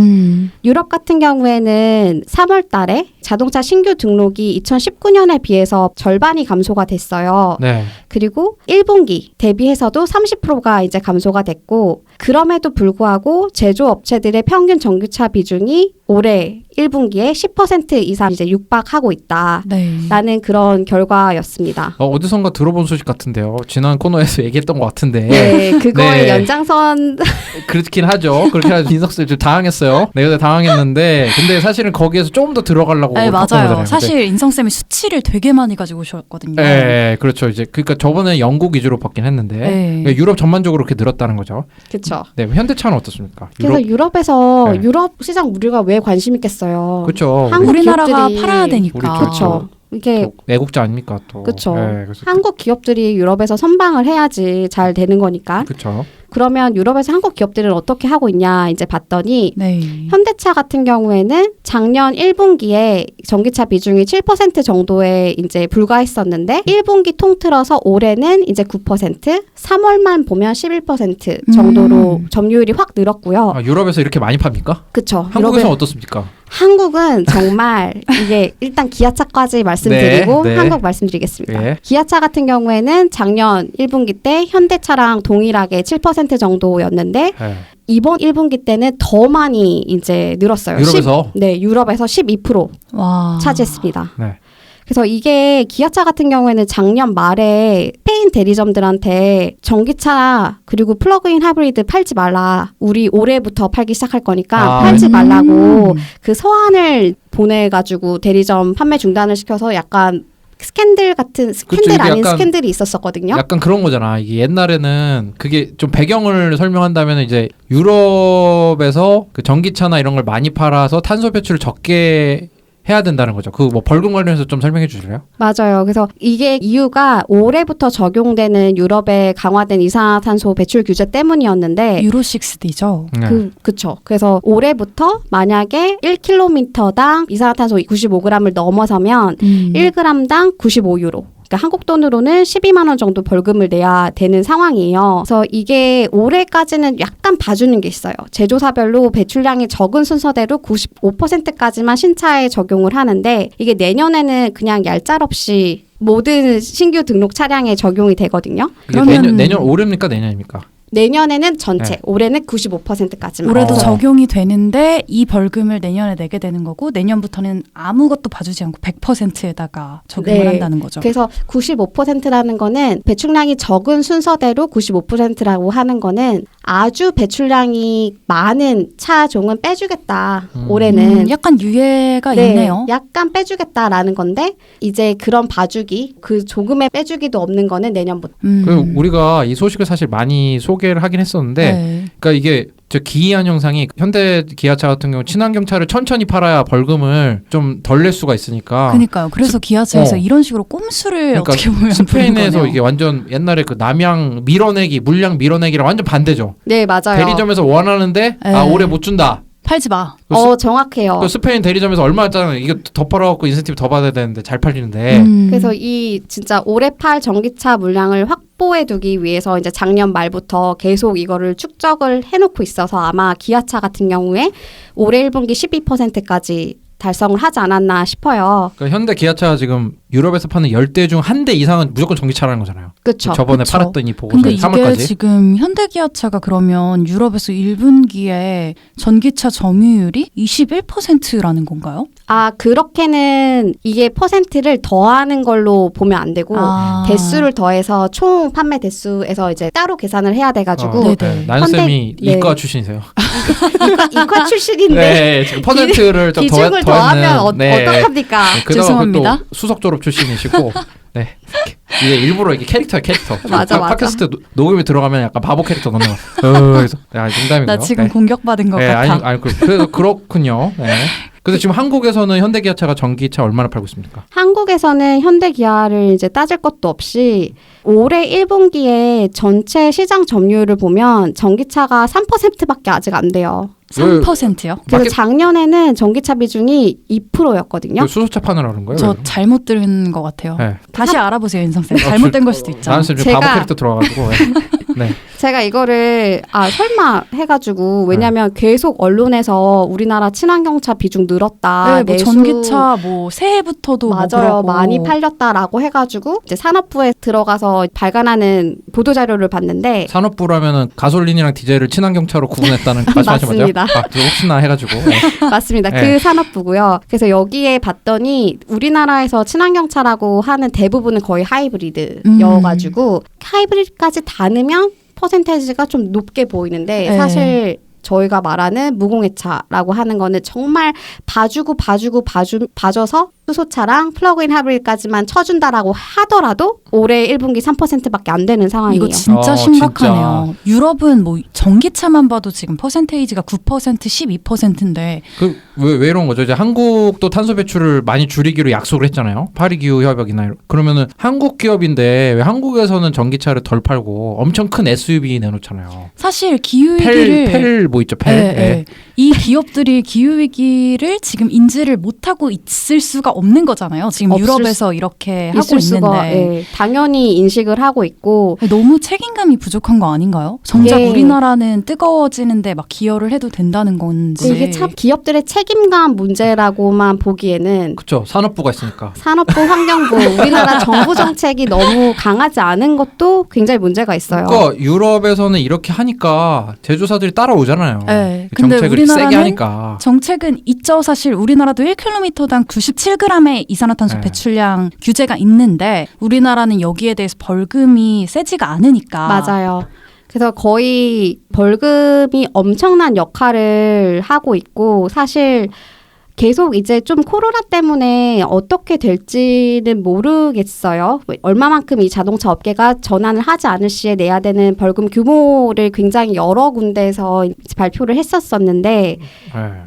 유럽 같은 경우에는 3월 달에 자동차 신규 등록이 2019년에 비해서 절반이 감소가 됐어요. 네. 그리고 1분기 대비해서도 30%가 이제 감소가 됐고 그럼에도 불구하고 제조업체들의 평균 전기차 비중이 올해 1분기에 10% 이상 이제 육박하고 있다. 네. 라는 그런 결과였습니다. 어디선가 들어본 소식 같은데요. 지난 코너에서 얘기했던 것 같은데. 네, 그거의 네. 연장선. 그렇긴 하죠. 그렇게 해서 인석쌤 좀 당황했어요. 내가 당황했는데, 근데 사실은 거기에서 조금 더 들어가려고. 네, 바꾼 맞아요. 거잖아요. 사실 인성쌤이 수치를 되게 많이 가지고 오셨거든요. 네, 그렇죠. 이제 그러니까 저번에 영국 위주로 받긴 했는데 네. 유럽 전반적으로 그렇게 늘었다는 거죠. 그렇죠. 네, 현대차는 어떻습니까? 그래서 유럽에서 네. 유럽 시장 우리가 왜 관심 있겠어요? 그렇죠. 한국 우리나라가 기업들이- 팔아야 되니까. 그렇죠. 이게 애국자 아닙니까 또. 그쵸. 네, 그래서 한국 기업들이 유럽에서 선방을 해야지 잘 되는 거니까. 그렇죠. 그러면 유럽에서 한국 기업들은 어떻게 하고 있냐 이제 봤더니 네. 현대차 같은 경우에는 작년 1분기에 전기차 비중이 7% 정도에 이제 불과했었는데 1분기 통틀어서 올해는 이제 9%, 3월만 보면 11% 정도로 점유율이 확 늘었고요. 유럽에서 이렇게 많이 팝니까? 그쵸. 한국에서는 어떻습니까? 한국은 정말 이게 일단 기아차까지 말씀드리고 네, 네. 한국 말씀드리겠습니다. 예. 기아차 같은 경우에는 작년 1분기 때 현대차랑 동일하게 7% 정도였는데 네. 이번 1분기 때는 더 많이 이제 늘었어요. 유럽에서? 네, 유럽에서 12% 와. 차지했습니다. 네. 그래서 이게 기아차 같은 경우에는 작년 말에 스페인 대리점들한테 전기차 그리고 플러그인 하이브리드 팔지 말라. 우리 올해부터 팔기 시작할 거니까 팔지 말라고 그 서한을 보내가지고 대리점 판매 중단을 시켜서 약간 스캔들 같은 스캔들 그렇죠, 아닌 약간, 스캔들이 있었었거든요. 약간 그런 거잖아. 이게 옛날에는 그게 좀 배경을 설명한다면 이제 유럽에서 그 전기차나 이런 걸 많이 팔아서 탄소 배출을 적게 해야 된다는 거죠. 그 뭐 벌금 관련해서 좀 설명해 주실래요? 맞아요. 그래서 이게 이유가 올해부터 적용되는 유럽의 강화된 이산화탄소 배출 규제 때문이었는데 유로 6D죠. 네. 그쵸. 그래서 올해부터 만약에 1km당 이산화탄소 95g을 넘어서면 1g당 95유로. 그러니까 한국 돈으로는 12만 원 정도 벌금을 내야 되는 상황이에요. 그래서 이게 올해까지는 약간 봐주는 게 있어요. 제조사별로 배출량이 적은 순서대로 95%까지만 신차에 적용을 하는데 이게 내년에는 그냥 얄짤없이 모든 신규 등록 차량에 적용이 되거든요. 그러면 내년 올해입니까 내년입니까? 내년에는 전체, 네. 올해는 95%까지만. 올해도 적용이 되는데 이 벌금을 내년에 내게 되는 거고 내년부터는 아무것도 봐주지 않고 100%에다가 적용을 한다는 거죠. 그래서 95%라는 거는 배출량이 적은 순서대로 95%라고 하는 거는 아주 배출량이 많은 차종은 빼주겠다. 올해는. 약간 유예가 있네요. 약간 빼주겠다라는 건데 이제 그런 봐주기, 그 조금의 빼주기도 없는 거는 내년부터. 그리고 우리가 이 소식을 사실 많이 소개를 하긴 했었는데 네. 그러니까 이게 저 기이한 현상이 현대 기아차 같은 경우 친환경차를 천천히 팔아야 벌금을 좀 덜 낼 수가 있으니까. 그러니까요. 그래서 기아차에서 이런 식으로 꼼수를 그러니까 어떻게 보면 스페인에서 이게 완전 옛날에 그 남양 밀어내기, 물량 밀어내기랑 완전 반대죠. 네, 맞아요. 대리점에서 원하는데 아 올해 못 준다. 팔지 마. 정확해요. 그 스페인 대리점에서 얼마 잖아요. 이게 더 팔아갖고 인센티브 더 받아야 되는데 잘 팔리는데. 그래서 이 진짜 올해 팔 전기차 물량을 확보해두기 위해서 이제 작년 말부터 계속 이거를 축적을 해놓고 있어서 아마 기아차 같은 경우에 올해 1분기 12%까지 달성을 하지 않았나 싶어요. 그러니까 현대 기아차 지금 유럽에서 파는 10대 중 한 대 이상은 무조건 전기차라는 거잖아요. 그렇죠. 저번에 그쵸. 팔았던 이 보고서 근데 이게 3월까지. 지금 현대기아차가 그러면 유럽에서 1분기에 전기차 점유율이 21%라는 건가요? 아, 그렇게는 이게 퍼센트를 더하는 걸로 보면 안 되고 대수를 더해서 총 판매 대수에서 이제 따로 계산을 해야 돼가지고 네네. 나연쌤이 네. 이과 출신이세요. 이과 출신인데 네, 지금 퍼센트를 좀 비중을 더하면 어떡합니까? 죄송합니다. 또 수석 졸업 출신이시고 네. 이게 일부러 이게 캐릭터야 캐릭터. 맞아. 팟캐스트 녹음에 들어가면 약간 바보 캐릭터 넣는 거. 그래서 농담이고요. 나 지금 네. 공격받은 것 같아. 아니 그래서 그렇군요. 네. 그래서 지금 한국에서는 현대기아차가 전기차 얼마나 팔고 있습니까? 한국에서는 현대기아를 이제 따질 것도 없이 올해 1분기에 전체 시장 점유율을 보면 전기차가 3%밖에 아직 안 돼요. 3%요? 그래서 작년에는 전기차 비중이 2%였거든요. 수소차 파느라 그런 거예요? 저 잘못 들은 것 같아요. 네. 다시 알아보세요, 인성쌤. 잘못된 걸 수도 있잖아. 나는 지금 바보 캐릭터 들어가가지고. 네. 제가 이거를 설마 해가지고 왜냐면 계속 언론에서 우리나라 친환경차 비중 늘었다. 네, 뭐 전기차 뭐 새해부터도 맞아요. 뭐 그러고. 많이 팔렸다라고 해가지고 이제 산업부에 들어가서 발간하는 보도 자료를 봤는데 산업부라면은 가솔린이랑 디젤을 친환경차로 구분했다는 말씀하신 거죠? 맞습니다. 혹시나 해가지고. 네. 맞습니다. 네. 그 산업부고요. 그래서 여기에 봤더니 우리나라에서 친환경차라고 하는 대부분은 거의 하이브리드여가지고 하이브리드까지 다르면 퍼센테이지가 좀 높게 보이는데 네. 사실 저희가 말하는 무공해차라고 하는 거는 정말 봐줘서 수소차랑 플러그인 하이브리드까지만 쳐준다라고 하더라도 올해 1분기 3%밖에 안 되는 상황이에요. 이거 진짜 심각하네요. 진짜. 유럽은 뭐 전기차만 봐도 지금 퍼센테이지가 9%, 12%인데 왜 이런 거죠? 이제 한국도 탄소 배출을 많이 줄이기로 약속을 했잖아요. 파리 기후 협약이나 그러면은 한국 기업인데 왜 한국에서는 전기차를 덜 팔고 엄청 큰 SUV 내놓잖아요. 사실 기후위기를 펠 뭐 있죠? 펠. 네. 이 기업들이 기후위기를 지금 인지를 못하고 있을 수가 없는 거잖아요. 지금 유럽에서 이렇게 하고 있는데 당연히 인식을 하고 있고 너무 책임감이 부족한 거 아닌가요? 정작 우리나라는 뜨거워지는데 막 기여를 해도 된다는 건지 이게 참 기업들의 책임감 문제라고만 보기에는 그렇죠. 산업부가 있으니까. 산업부, 환경부, 우리나라 정부 정책이 너무 강하지 않은 것도 굉장히 문제가 있어요. 그러니까 유럽에서는 이렇게 하니까 제조사들이 따라오잖아요. 네. 그 근데 정책을 우리나라는 세게 하니까. 정책은 있죠. 사실 우리나라도 1km당 97g 3g의 이산화탄소 네. 배출량 규제가 있는데 우리나라는 여기에 대해서 벌금이 세지가 않으니까. 맞아요. 그래서 거의 벌금이 엄청난 역할을 하고 있고 사실 계속 이제 좀 코로나 때문에 어떻게 될지는 모르겠어요. 얼마만큼 이 자동차 업계가 전환을 하지 않을 시에 내야 되는 벌금 규모를 굉장히 여러 군데에서 발표를 했었었는데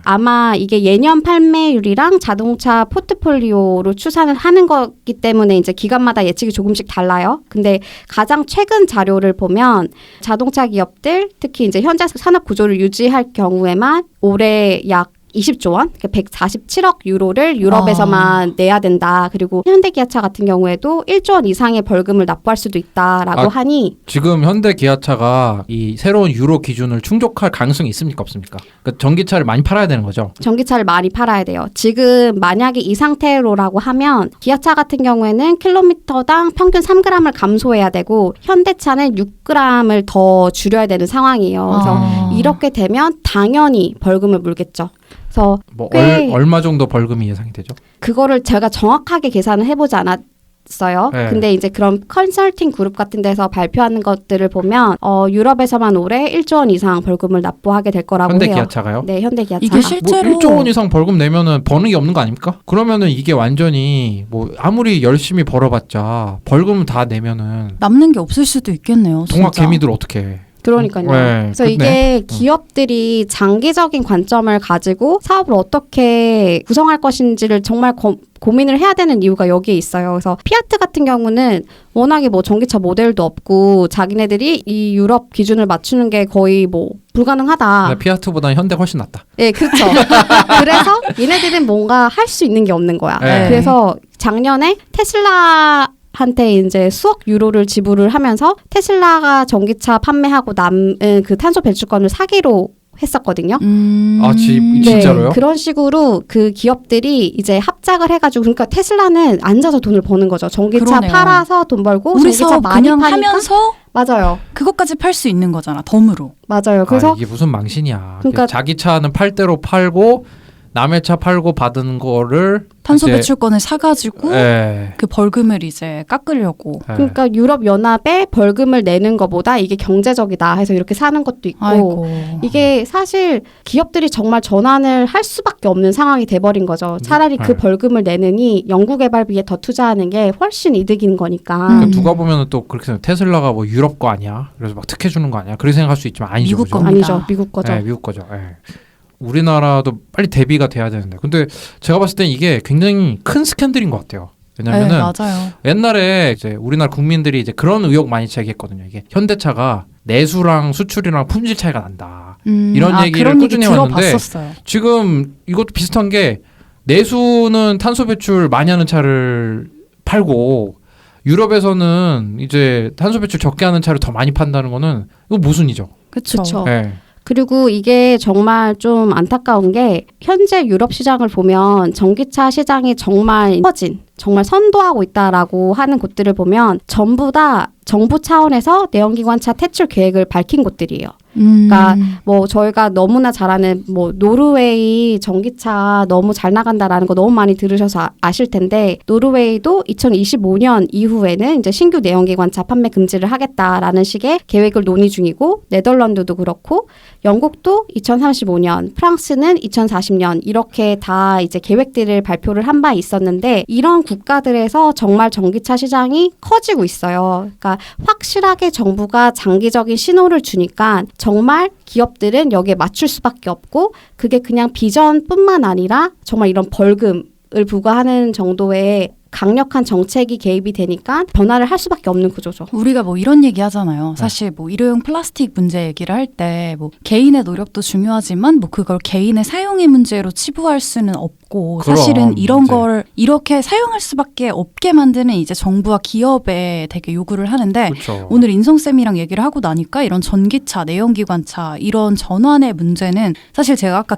아마 이게 예년 판매율이랑 자동차 포트폴리오로 추산을 하는 거기 때문에 이제 기간마다 예측이 조금씩 달라요. 근데 가장 최근 자료를 보면 자동차 기업들 특히 이제 현재 산업 구조를 유지할 경우에만 올해 약 20조 원, 147억 유로를 유럽에서만 내야 된다. 그리고 현대기아차 같은 경우에도 1조 원 이상의 벌금을 납부할 수도 있다라고 하니 지금 현대기아차가 이 새로운 유로 기준을 충족할 가능성이 있습니까 없습니까? 그러니까 전기차를 많이 팔아야 되는 거죠. 전기차를 많이 팔아야 돼요. 지금 만약에 이 상태로라고 하면 기아차 같은 경우에는 킬로미터당 평균 3g을 감소해야 되고 현대차는 6g을 더 줄여야 되는 상황이에요. 그래서 이렇게 되면 당연히 벌금을 물겠죠. 그래서 뭐 얼마 정도 벌금이 예상이 되죠? 그거를 제가 정확하게 계산을 해보지 않았어요. 네. 근데 이제 그런 컨설팅 그룹 같은 데서 발표하는 것들을 보면 유럽에서만 올해 1조 원 이상 벌금을 납부하게 될 거라고 해요. 현대기아차가요? 네, 현대기아차. 이게 실제로 뭐 1조 원 이상 벌금 내면은 버는 게 없는 거 아닙니까? 그러면은 이게 완전히 뭐 아무리 열심히 벌어봤자 벌금 다 내면은 남는 게 없을 수도 있겠네요. 동학 진짜. 개미들 어떻게 해? 그러니까요. 네, 그래서 이게 기업들이 장기적인 관점을 가지고 사업을 어떻게 구성할 것인지를 정말 고민을 해야 되는 이유가 여기에 있어요. 그래서 피아트 같은 경우는 워낙에 뭐 전기차 모델도 없고 자기네들이 이 유럽 기준을 맞추는 게 거의 뭐 불가능하다. 피아트보다는 현대가 훨씬 낫다. 네, 그렇죠. 그래서 얘네들은 뭔가 할 수 있는 게 없는 거야. 네. 그래서 작년에 한테 이제 수억 유로를 지불을 하면서 테슬라가 전기차 판매하고 남은 그 탄소 배출권을 사기로 했었거든요. 진짜로요? 네, 그런 식으로 그 기업들이 이제 합작을 해가지고 그러니까 테슬라는 앉아서 돈을 버는 거죠. 전기차 그러네요. 팔아서 돈 벌고 우리 전기차 사업 많이 그냥 파니까 하면서 맞아요. 그것까지 팔 수 있는 거잖아. 덤으로. 맞아요. 그래서 이게 무슨 망신이야. 그러니까 자기 차는 팔 대로 팔고 남의 차 팔고 받은 거를 탄소 이제, 배출권을 사가지고 그 벌금을 이제 깎으려고. 그러니까 유럽 연합에 벌금을 내는 것보다 이게 경제적이다 해서 이렇게 사는 것도 있고 아이고. 이게 사실 기업들이 정말 전환을 할 수밖에 없는 상황이 돼버린 거죠. 차라리 그 벌금을 내느니 연구개발비에 더 투자하는 게 훨씬 이득인 거니까. 그러니까 누가 보면은 또 그렇게 생각. 테슬라가 뭐 유럽 거 아니야? 그래서 막 특혜 주는 거 아니야? 그렇게 생각할 수 있지만 아니죠. 미국 그죠? 겁니다. 아니죠. 미국 거죠. 네, 미국 거죠. 네. 우리나라도 빨리 대비가 돼야 되는데 근데 제가 봤을 땐 이게 굉장히 큰 스캔들인 것 같아요. 왜냐면은 네, 맞아요. 옛날에 이제 우리나라 국민들이 이제 그런 의혹 많이 제기했거든요. 이게 현대차가 내수랑 수출이랑 품질 차이가 난다. 이런 얘기를 그런 꾸준히 얘기 해왔는데 들어봤었어요. 지금 이것도 비슷한 게 내수는 탄소 배출 많이 하는 차를 팔고 유럽에서는 이제 탄소 배출 적게 하는 차를 더 많이 판다는 거는 이거 모순이죠. 그렇죠. 네. 그리고 이게 정말 좀 안타까운 게 현재 유럽 시장을 보면 전기차 시장이 정말 커진 정말 선도하고 있다라고 하는 곳들을 보면 전부 다 정부 차원에서 내연기관차 퇴출 계획을 밝힌 곳들이에요. 그러니까 뭐 저희가 너무나 잘 아는 뭐 노르웨이 전기차 너무 잘 나간다라는 거 너무 많이 들으셔서 아실 텐데 노르웨이도 2025년 이후에는 이제 신규 내연기관차 판매 금지를 하겠다라는 식의 계획을 논의 중이고 네덜란드도 그렇고 영국도 2035년, 프랑스는 2040년 이렇게 다 이제 계획들을 발표를 한 바 있었는데 이런 국가들에서 정말 전기차 시장이 커지고 있어요. 그러니까 확실하게 정부가 장기적인 신호를 주니까 정말 기업들은 여기에 맞출 수밖에 없고 그게 그냥 비전뿐만 아니라 정말 이런 벌금을 부과하는 정도의 강력한 정책이 개입이 되니까 변화를 할 수밖에 없는 구조죠. 우리가 뭐 이런 얘기 하잖아요. 사실 뭐 일회용 플라스틱 문제 얘기를 할 때 뭐 개인의 노력도 중요하지만 뭐 그걸 개인의 사용의 문제로 치부할 수는 없고 사실은 이런 이제. 걸 이렇게 사용할 수밖에 없게 만드는 이제 정부와 기업에 되게 요구를 하는데 그렇죠. 오늘 인성쌤이랑 얘기를 하고 나니까 이런 전기차, 내연기관차 이런 전환의 문제는 사실 제가 아까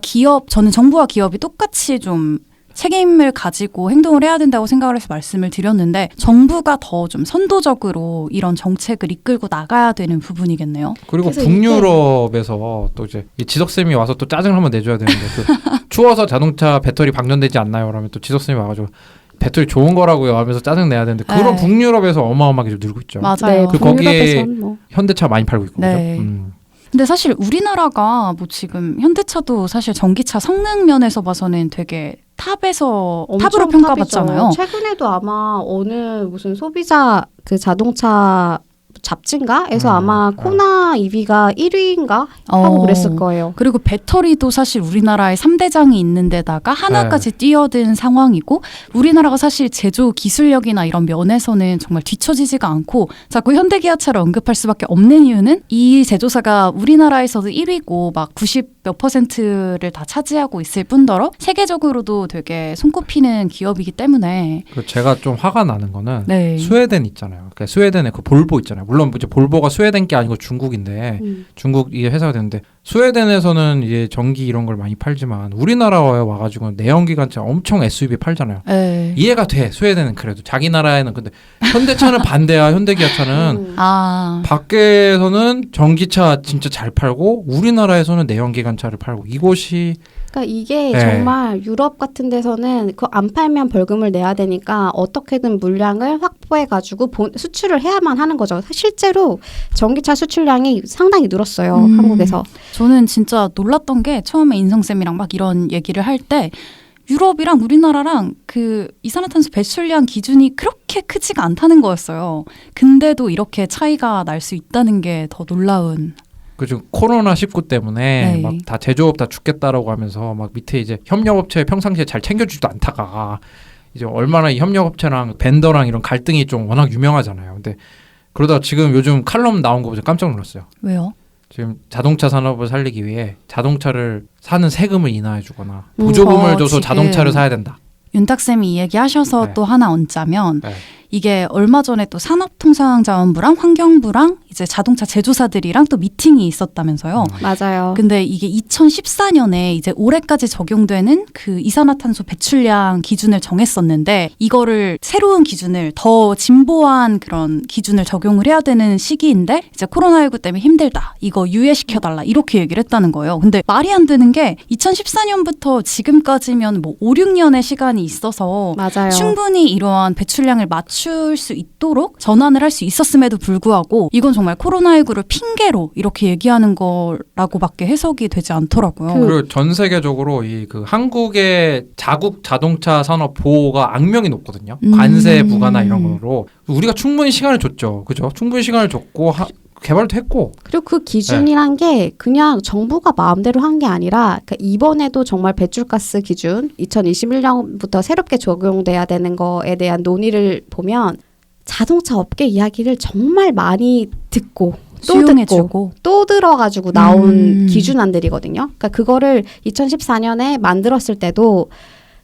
저는 정부와 기업이 똑같이 좀 책임을 가지고 행동을 해야 된다고 생각을 해서 말씀을 드렸는데 정부가 더 좀 선도적으로 이런 정책을 이끌고 나가야 되는 부분이겠네요. 그리고 그래서 북유럽에서 또 이제 이 지석쌤이 와서 또 짜증을 한번 내줘야 되는데 그 추워서 자동차 배터리 방전되지 않나요? 그러면 또 지석쌤이 와가지고 배터리 좋은 거라고요 하면서 짜증 내야 되는데 그런 네. 북유럽에서 어마어마하게 좀 늘고 있죠. 맞아요. 그 거기에 북유럽에선 뭐. 현대차 많이 팔고 있고 네. 그죠? 근데 사실 우리나라가 뭐 지금 현대차도 사실 전기차 성능 면에서 봐서는 되게 탑으로 엄청 평가받잖아요. 탑이죠. 최근에도 아마 어느 무슨 소비자 그 자동차 잡지인가에서 아마 코나 EV가 1위인가 하고 그랬을 거예요. 그리고 배터리도 사실 우리나라에 3대장이 있는 데다가 하나까지 뛰어든 상황이고 우리나라가 사실 제조 기술력이나 이런 면에서는 정말 뒤처지지가 않고 자꾸 현대기아차를 언급할 수밖에 없는 이유는 이 제조사가 우리나라에서도 1위고 막 90 몇 %를 다 차지하고 있을 뿐더러 세계적으로도 되게 손꼽히는 기업이기 때문에 그 제가 좀 화가 나는 거는 네. 스웨덴 있잖아요. 그러니까 스웨덴의 그 볼보 있잖아요. 물론 이제 볼보가 스웨덴 게 아니고 중국인데 중국 이 회사가 되는데 스웨덴에서는 이제 전기 이런 걸 많이 팔지만 우리나라에 와가지고 내연기관차 엄청 SUV 팔잖아요. 네. 이해가 돼. 스웨덴은 그래도 자기 나라에는 근데 현대차는 반대야. 현대기아차는 밖에서는 전기차 진짜 잘 팔고 우리나라에서는 내연기관차를 팔고 이곳이 그러니까 이게 네. 정말 유럽 같은 데서는 그 안 팔면 벌금을 내야 되니까 어떻게든 물량을 확보해가지고 수출을 해야만 하는 거죠. 실제로 전기차 수출량이 상당히 늘었어요. 한국에서. 저는 진짜 놀랐던 게 처음에 인성쌤이랑 막 이런 얘기를 할 때 유럽이랑 우리나라랑 그 이산화탄소 배출량 기준이 그렇게 크지가 않다는 거였어요. 근데도 이렇게 차이가 날 수 있다는 게 더 놀라운. 그죠. 코로나19 때문에 네. 막 다 제조업 다 죽겠다라고 하면서 막 밑에 이제 협력업체 평상시에 잘 챙겨주지도 않다가 이제 얼마나 이 협력업체랑 벤더랑 이런 갈등이 좀 워낙 유명하잖아요. 근데 그러다 지금 요즘 칼럼 나온 거 보고 깜짝 놀랐어요. 왜요? 지금 자동차 산업을 살리기 위해 자동차를 사는 세금을 인하해주거나 보조금을 줘서 지금 자동차를 사야 된다. 윤탁쌤이 이 얘기 하셔서 네. 또 하나 얹자면 네. 이게 얼마 전에 또 산업통상자원부랑 환경부랑 이제 자동차 제조사들이랑 또 미팅이 있었다면서요. 맞아요. 근데 이게 2014년에 이제 올해까지 적용되는 그 이산화탄소 배출량 기준을 정했었는데 이거를 새로운 기준을 더 진보한 그런 기준을 적용을 해야 되는 시기인데 이제 코로나19 때문에 힘들다. 이거 유예시켜달라. 이렇게 얘기를 했다는 거예요. 근데 말이 안 되는 게 2014년부터 지금까지면 뭐 5, 6년의 시간이 있어서 맞아요. 충분히 이러한 배출량을 맞출 수 있도록 전환을 할 수 있었음에도 불구하고 이건 정말 코로나19를 핑계로 이렇게 얘기하는 거라고밖에 해석이 되지 않더라고요. 그리고 전 세계적으로 이 그 한국의 자국 자동차 산업 보호가 악명이 높거든요. 관세 부과나 이런 거로 우리가 충분히 시간을 줬죠. 그죠? 충분히 시간을 줬고 개발도 했고. 그리고 그 기준이란 게 그냥 정부가 마음대로 한 게 아니라 그러니까 이번에도 정말 배출가스 기준 2021년부터 새롭게 적용돼야 되는 거에 대한 논의를 보면 자동차 업계 이야기를 정말 많이 듣고 또 듣고 또 들어가지고 나온 기준안들이거든요. 그러니까 그거를 2014년에 만들었을 때도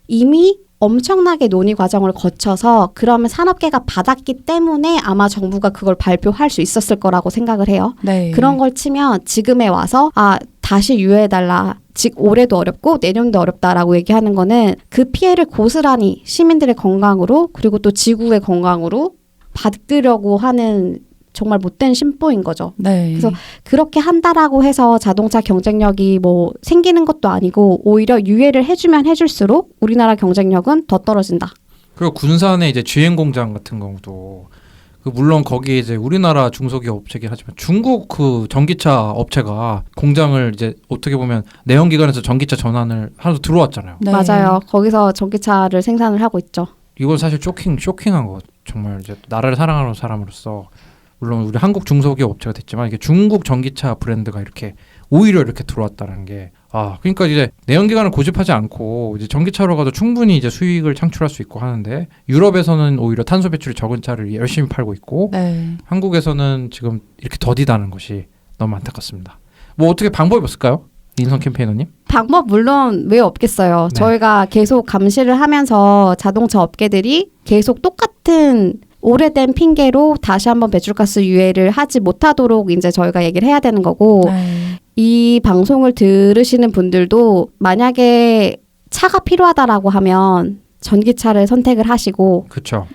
이미 엄청나게 논의 과정을 거쳐서 그러면 산업계가 받았기 때문에 아마 정부가 그걸 발표할 수 있었을 거라고 생각을 해요. 네. 그런 걸 치면 지금에 와서 다시 유예해달라. 올해도 어렵고 내년도 어렵다라고 얘기하는 거는 그 피해를 고스란히 시민들의 건강으로 그리고 또 지구의 건강으로 받으려고 하는 정말 못된 심보인 거죠. 네. 그래서 그렇게 한다라고 해서 자동차 경쟁력이 뭐 생기는 것도 아니고 오히려 유예를 해주면 해줄수록 우리나라 경쟁력은 더 떨어진다. 그리고 군산의 이제 GM 공장 같은 경우도 물론 거기에 이제 우리나라 중소기업 업체긴 하지만 중국 그 전기차 업체가 공장을 이제 어떻게 보면 내연기관에서 전기차 전환을 하면서 들어왔잖아요. 네. 맞아요. 거기서 전기차를 생산을 하고 있죠. 이건 사실 쇼킹한 거. 정말 이제 나라를 사랑하는 사람으로서 물론 우리 한국 중소기업 업체가 됐지만 이게 중국 전기차 브랜드가 이렇게 오히려 이렇게 들어왔다는 게 그러니까 이제 내연기관을 고집하지 않고 이제 전기차로 가도 충분히 이제 수익을 창출할 수 있고 하는데 유럽에서는 오히려 탄소 배출이 적은 차를 열심히 팔고 있고 네. 한국에서는 지금 이렇게 더디다는 것이 너무 안타깝습니다. 뭐 어떻게 방법이 없을까요? 인성 캠페이너님? 방법 물론 왜 없겠어요. 네. 저희가 계속 감시를 하면서 자동차 업계들이 계속 똑같은 오래된 핑계로 다시 한번 배출가스 유예를 하지 못하도록 이제 저희가 얘기를 해야 되는 거고 네. 이 방송을 들으시는 분들도 만약에 차가 필요하다라고 하면 전기차를 선택을 하시고 그렇죠.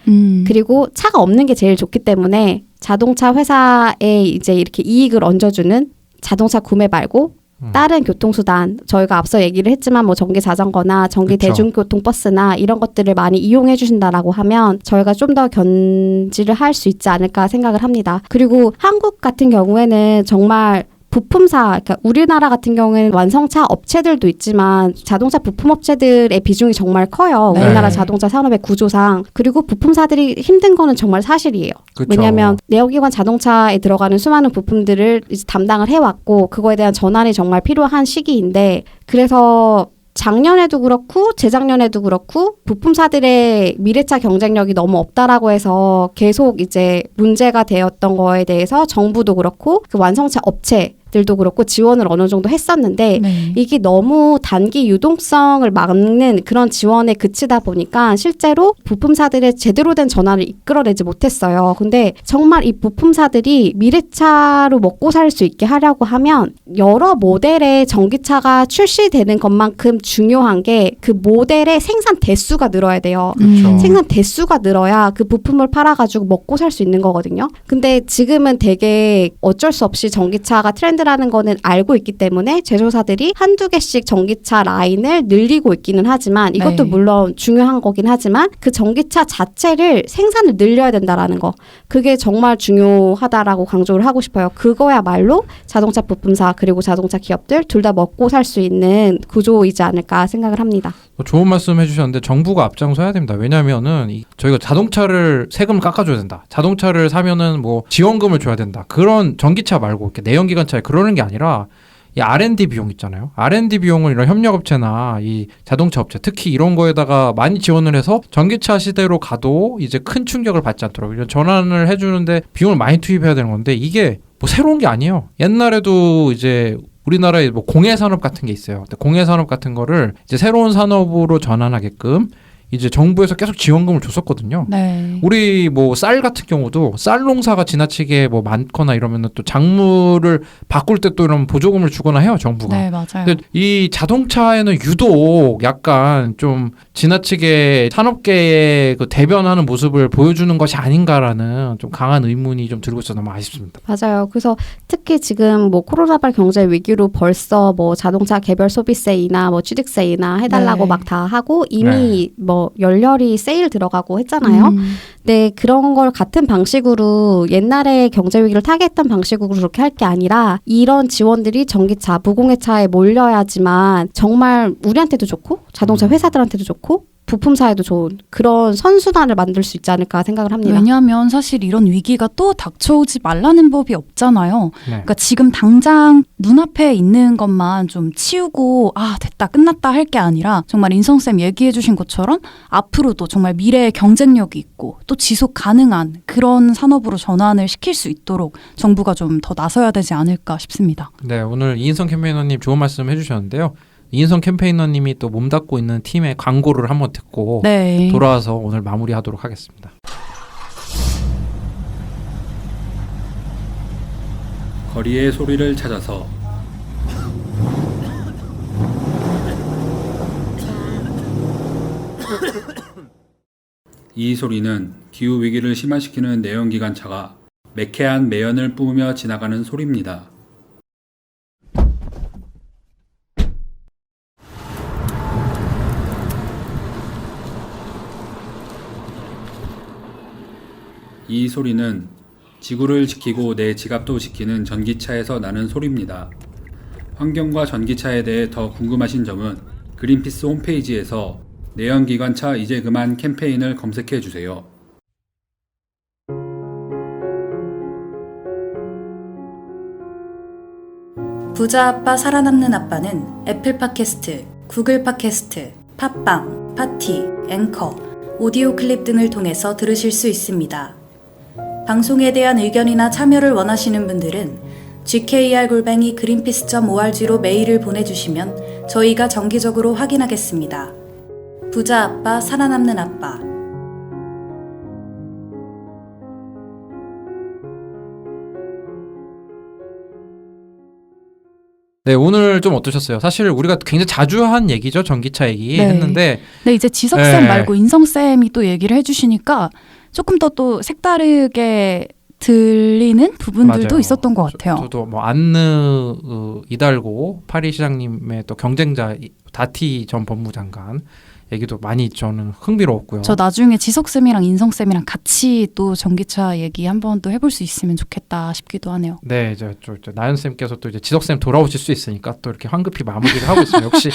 그리고 차가 없는 게 제일 좋기 때문에 자동차 회사에 이제 이렇게 이익을 얹어주는 자동차 구매 말고 다른 교통수단 저희가 앞서 얘기를 했지만 뭐 전기 자전거나 전기 그쵸. 대중교통 버스나 이런 것들을 많이 이용해 주신다라고 하면 저희가 좀 더 견지를 할 수 있지 않을까 생각을 합니다. 그리고 한국 같은 경우에는 정말 부품사, 그러니까 우리나라 같은 경우에는 완성차 업체들도 있지만 자동차 부품 업체들의 비중이 정말 커요. 네. 우리나라 자동차 산업의 구조상. 그리고 부품사들이 힘든 거는 정말 사실이에요. 그쵸. 왜냐하면 내연기관 자동차에 들어가는 수많은 부품들을 이제 담당을 해왔고 그거에 대한 전환이 정말 필요한 시기인데 그래서 작년에도 그렇고 재작년에도 그렇고 부품사들의 미래차 경쟁력이 너무 없다라고 해서 계속 이제 문제가 되었던 거에 대해서 정부도 그렇고 그 완성차 업체들도 그렇고 지원을 어느 정도 했었는데 네. 이게 너무 단기 유동성을 막는 그런 지원에 그치다 보니까 실제로 부품사들의 제대로 된 전환을 이끌어내지 못했어요. 근데 정말 이 부품사들이 미래차로 먹고 살 수 있게 하려고 하면 여러 모델의 전기차가 출시되는 것만큼 중요한 게 그 모델의 생산 대수가 늘어야 돼요. 그렇죠. 생산 대수가 늘어야 그 부품을 팔아가지고 먹고 살 수 있는 거거든요. 근데 지금은 되게 어쩔 수 없이 전기차가 트렌드라는 거는 알고 있기 때문에 제조사들이 한두 개씩 전기차 라인을 늘리고 있기는 하지만 이것도 네. 물론 중요한 거긴 하지만 그 전기차 자체를 생산을 늘려야 된다라는 거. 그게 정말 중요하다라고 강조를 하고 싶어요. 그거야말로 자동차 부품사 그리고 자동차 기업들 둘 다 먹고 살 수 있는 구조이지 않을까 생각을 합니다. 좋은 말씀 해주셨는데 정부가 앞장서야 됩니다. 왜냐하면은 저희가 자동차를 세금을 깎아줘야 된다. 자동차를 사면은 뭐 지원금을 줘야 된다. 그런 전기차 말고 이렇게 내연기관차에 그러는 게 아니라 이 R&D 비용 있잖아요. R&D 비용을 이런 협력업체나 이 자동차 업체 특히 이런 거에다가 많이 지원을 해서 전기차 시대로 가도 이제 큰 충격을 받지 않도록 이런 전환을 해주는데 비용을 많이 투입해야 되는 건데 이게 뭐 새로운 게 아니에요. 옛날에도 이제 우리나라에 뭐 공해 산업 같은 게 있어요. 근데 공해 산업 같은 거를 이제 새로운 산업으로 전환하게끔 이제 정부에서 계속 지원금을 줬었거든요. 네. 우리 뭐 쌀 같은 경우도 쌀 농사가 지나치게 뭐 많거나 이러면은 또 작물을 바꿀 때 또 이런 보조금을 주거나 해요, 정부가. 네, 맞아요. 근데 이 자동차에는 유독 약간 좀 지나치게 산업계의 그 대변하는 모습을 보여주는 것이 아닌가라는 좀 강한 의문이 좀 들고 있어서 너무 아쉽습니다. 맞아요. 그래서 특히 지금 뭐 코로나발 경제 위기로 벌써 뭐 자동차 개별 소비세이나 뭐 취득세이나 해달라고 네. 막 다 하고 이미 네. 뭐 열렬히 세일 들어가고 했잖아요. 네, 그런 걸 같은 방식으로 옛날에 경제 위기를 타개했던 방식으로 그렇게 할 게 아니라 이런 지원들이 전기차, 무공해차에 몰려야지만 정말 우리한테도 좋고 자동차 회사들한테도 좋고 부품사에도 좋은 그런 선순환을 만들 수 있지 않을까 생각을 합니다. 왜냐하면 사실 이런 위기가 또 닥쳐오지 말라는 법이 없잖아요. 네. 그러니까 지금 당장 눈앞에 있는 것만 좀 치우고 됐다 끝났다 할 게 아니라 정말 인성쌤 얘기해 주신 것처럼 앞으로도 정말 미래의 경쟁력이 있고 또 지속 가능한 그런 산업으로 전환을 시킬 수 있도록 정부가 좀 더 나서야 되지 않을까 싶습니다. 네, 오늘 이인성 캠페이너님 좋은 말씀 해주셨는데요. 이인성 캠페이너님이 또 몸담고 있는 팀의 광고를 한번 듣고 네. 돌아와서 오늘 마무리하도록 하겠습니다. 거리의 소리를 찾아서 이 소리는 기후위기를 심화시키는 내연기관차가 매캐한 매연을 뿜으며 지나가는 소리입니다. 이 소리는 지구를 지키고 내 지갑도 지키는 전기차에서 나는 소리입니다. 환경과 전기차에 대해 더 궁금하신 점은 그린피스 홈페이지에서 내연기관차 이제 그만 캠페인을 검색해 주세요. 부자 아빠 살아남는 아빠는 애플 팟캐스트, 구글 팟캐스트, 팟빵, 파티, 앵커, 오디오 클립 등을 통해서 들으실 수 있습니다. 방송에 대한 의견이나 참여를 원하시는 분들은 gkr@greenpeace.org로 메일을 보내주시면 저희가 정기적으로 확인하겠습니다. 부자 아빠 살아남는 아빠. 네, 오늘 좀 어떠셨어요? 사실 우리가 굉장히 자주 한 얘기죠. 전기차 얘기 네. 했는데 네, 이제 지석쌤 네. 말고 인성쌤이 또 얘기를 해주시니까 조금 더 또 색다르게 들리는 부분들도 맞아요. 있었던 것 같아요. 저도 뭐 안느 이달고 파리 시장님의 또 경쟁자 다티 전 법무장관 얘기도 많이 저는 흥미로웠고요. 저 나중에 지석쌤이랑 인성쌤이랑 같이 또 전기차 얘기 한번 또 해볼 수 있으면 좋겠다 싶기도 하네요. 네, 이제 나연 쌤께서 또 이제 지석 쌤 돌아오실 수 있으니까 또 이렇게 황급히 마무리를 하고 있어요. 역시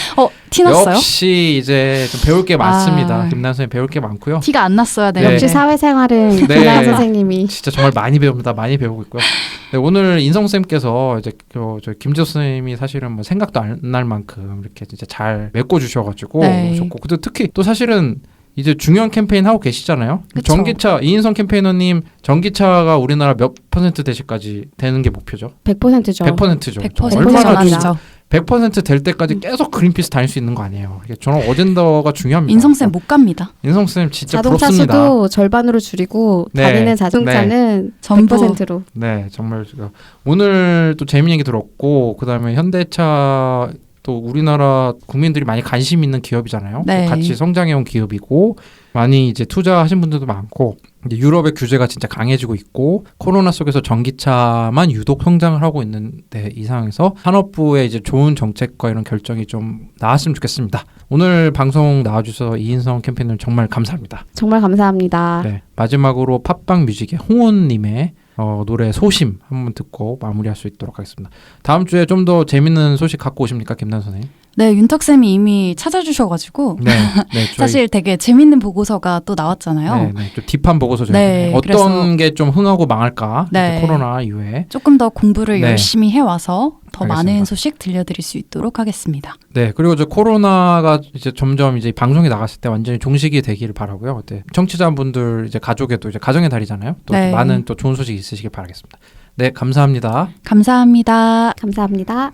티났어요? 역시 이제 좀 배울 게 많습니다. 아. 김나연 쌤 배울 게 많고요. 티가 안 났어야 네. 되는데. 역시 사회생활은 네. 김나연 선생님이 진짜 정말 많이 배웁니다. 많이 배우고 있고요. 네, 오늘 인성 쌤께서 이제 저 김지호 쌤이 사실은 뭐 생각도 안 날 만큼 이렇게 진짜 잘 메꿔 주셔가지고 네. 좋고, 근데 특히 또 사실은 이제 중요한 캠페인 하고 계시잖아요. 그쵸. 전기차 이인성 캠페이너님 전기차가 우리나라 몇 % 되시까지 되는 게 목표죠? 100%죠. 100%죠. 100% 얼마나 전환이죠. 전환이죠. 100% 될 때까지 계속 그린피스 다닐 수 있는 거 아니에요. 이게 저는 어젠더가 중요합니다. 인성쌤 못 갑니다. 인성쌤 진짜 자동차 부럽습니다. 수도 절반으로 줄이고 네. 다니는 자동차는 전부 100%로. 네, 정말 제가 오늘 또 재미있는 얘기 들었고, 그다음에 현대차 또 우리나라 국민들이 많이 관심 있는 기업이잖아요. 네. 또 같이 성장해온 기업이고 많이 이제 투자하신 분들도 많고, 이제 유럽의 규제가 진짜 강해지고 있고 코로나 속에서 전기차만 유독 성장을 하고 있는데 이 상황에서 산업부의 이제 좋은 정책과 이런 결정이 좀 나왔으면 좋겠습니다. 오늘 방송 나와주셔서 이인성 캠페인을 정말 감사합니다. 정말 감사합니다. 네, 마지막으로 팟빵 뮤직의 홍원님의 노래 소심 한번 듣고 마무리할 수 있도록 하겠습니다. 다음 주에 좀 더 재밌는 소식 갖고 오십니까, 김난 선생님? 네, 윤탁쌤이 이미 찾아주셔가지고 네, 네, 저희, 사실 되게 재밌는 보고서가 또 나왔잖아요. 네, 네, 좀 딥한 보고서 저희 네, 어떤 그래서- 게 좀 흥하고 망할까? 네. 이제 코로나 이후에. 조금 더 공부를 네. 열심히 해와서 더 알겠습니다. 많은 소식 들려드릴 수 있도록 하겠습니다. 네, 그리고 저 코로나가 이제 점점 이제 방송에 나갔을 때 완전히 종식이 되기를 바라고요. 그때 청취자분들 이제 가족에도 이제 가정의 달이잖아요. 또 네. 많은 또 좋은 소식 있으시길 바라겠습니다. 네, 감사합니다. 감사합니다. 감사합니다.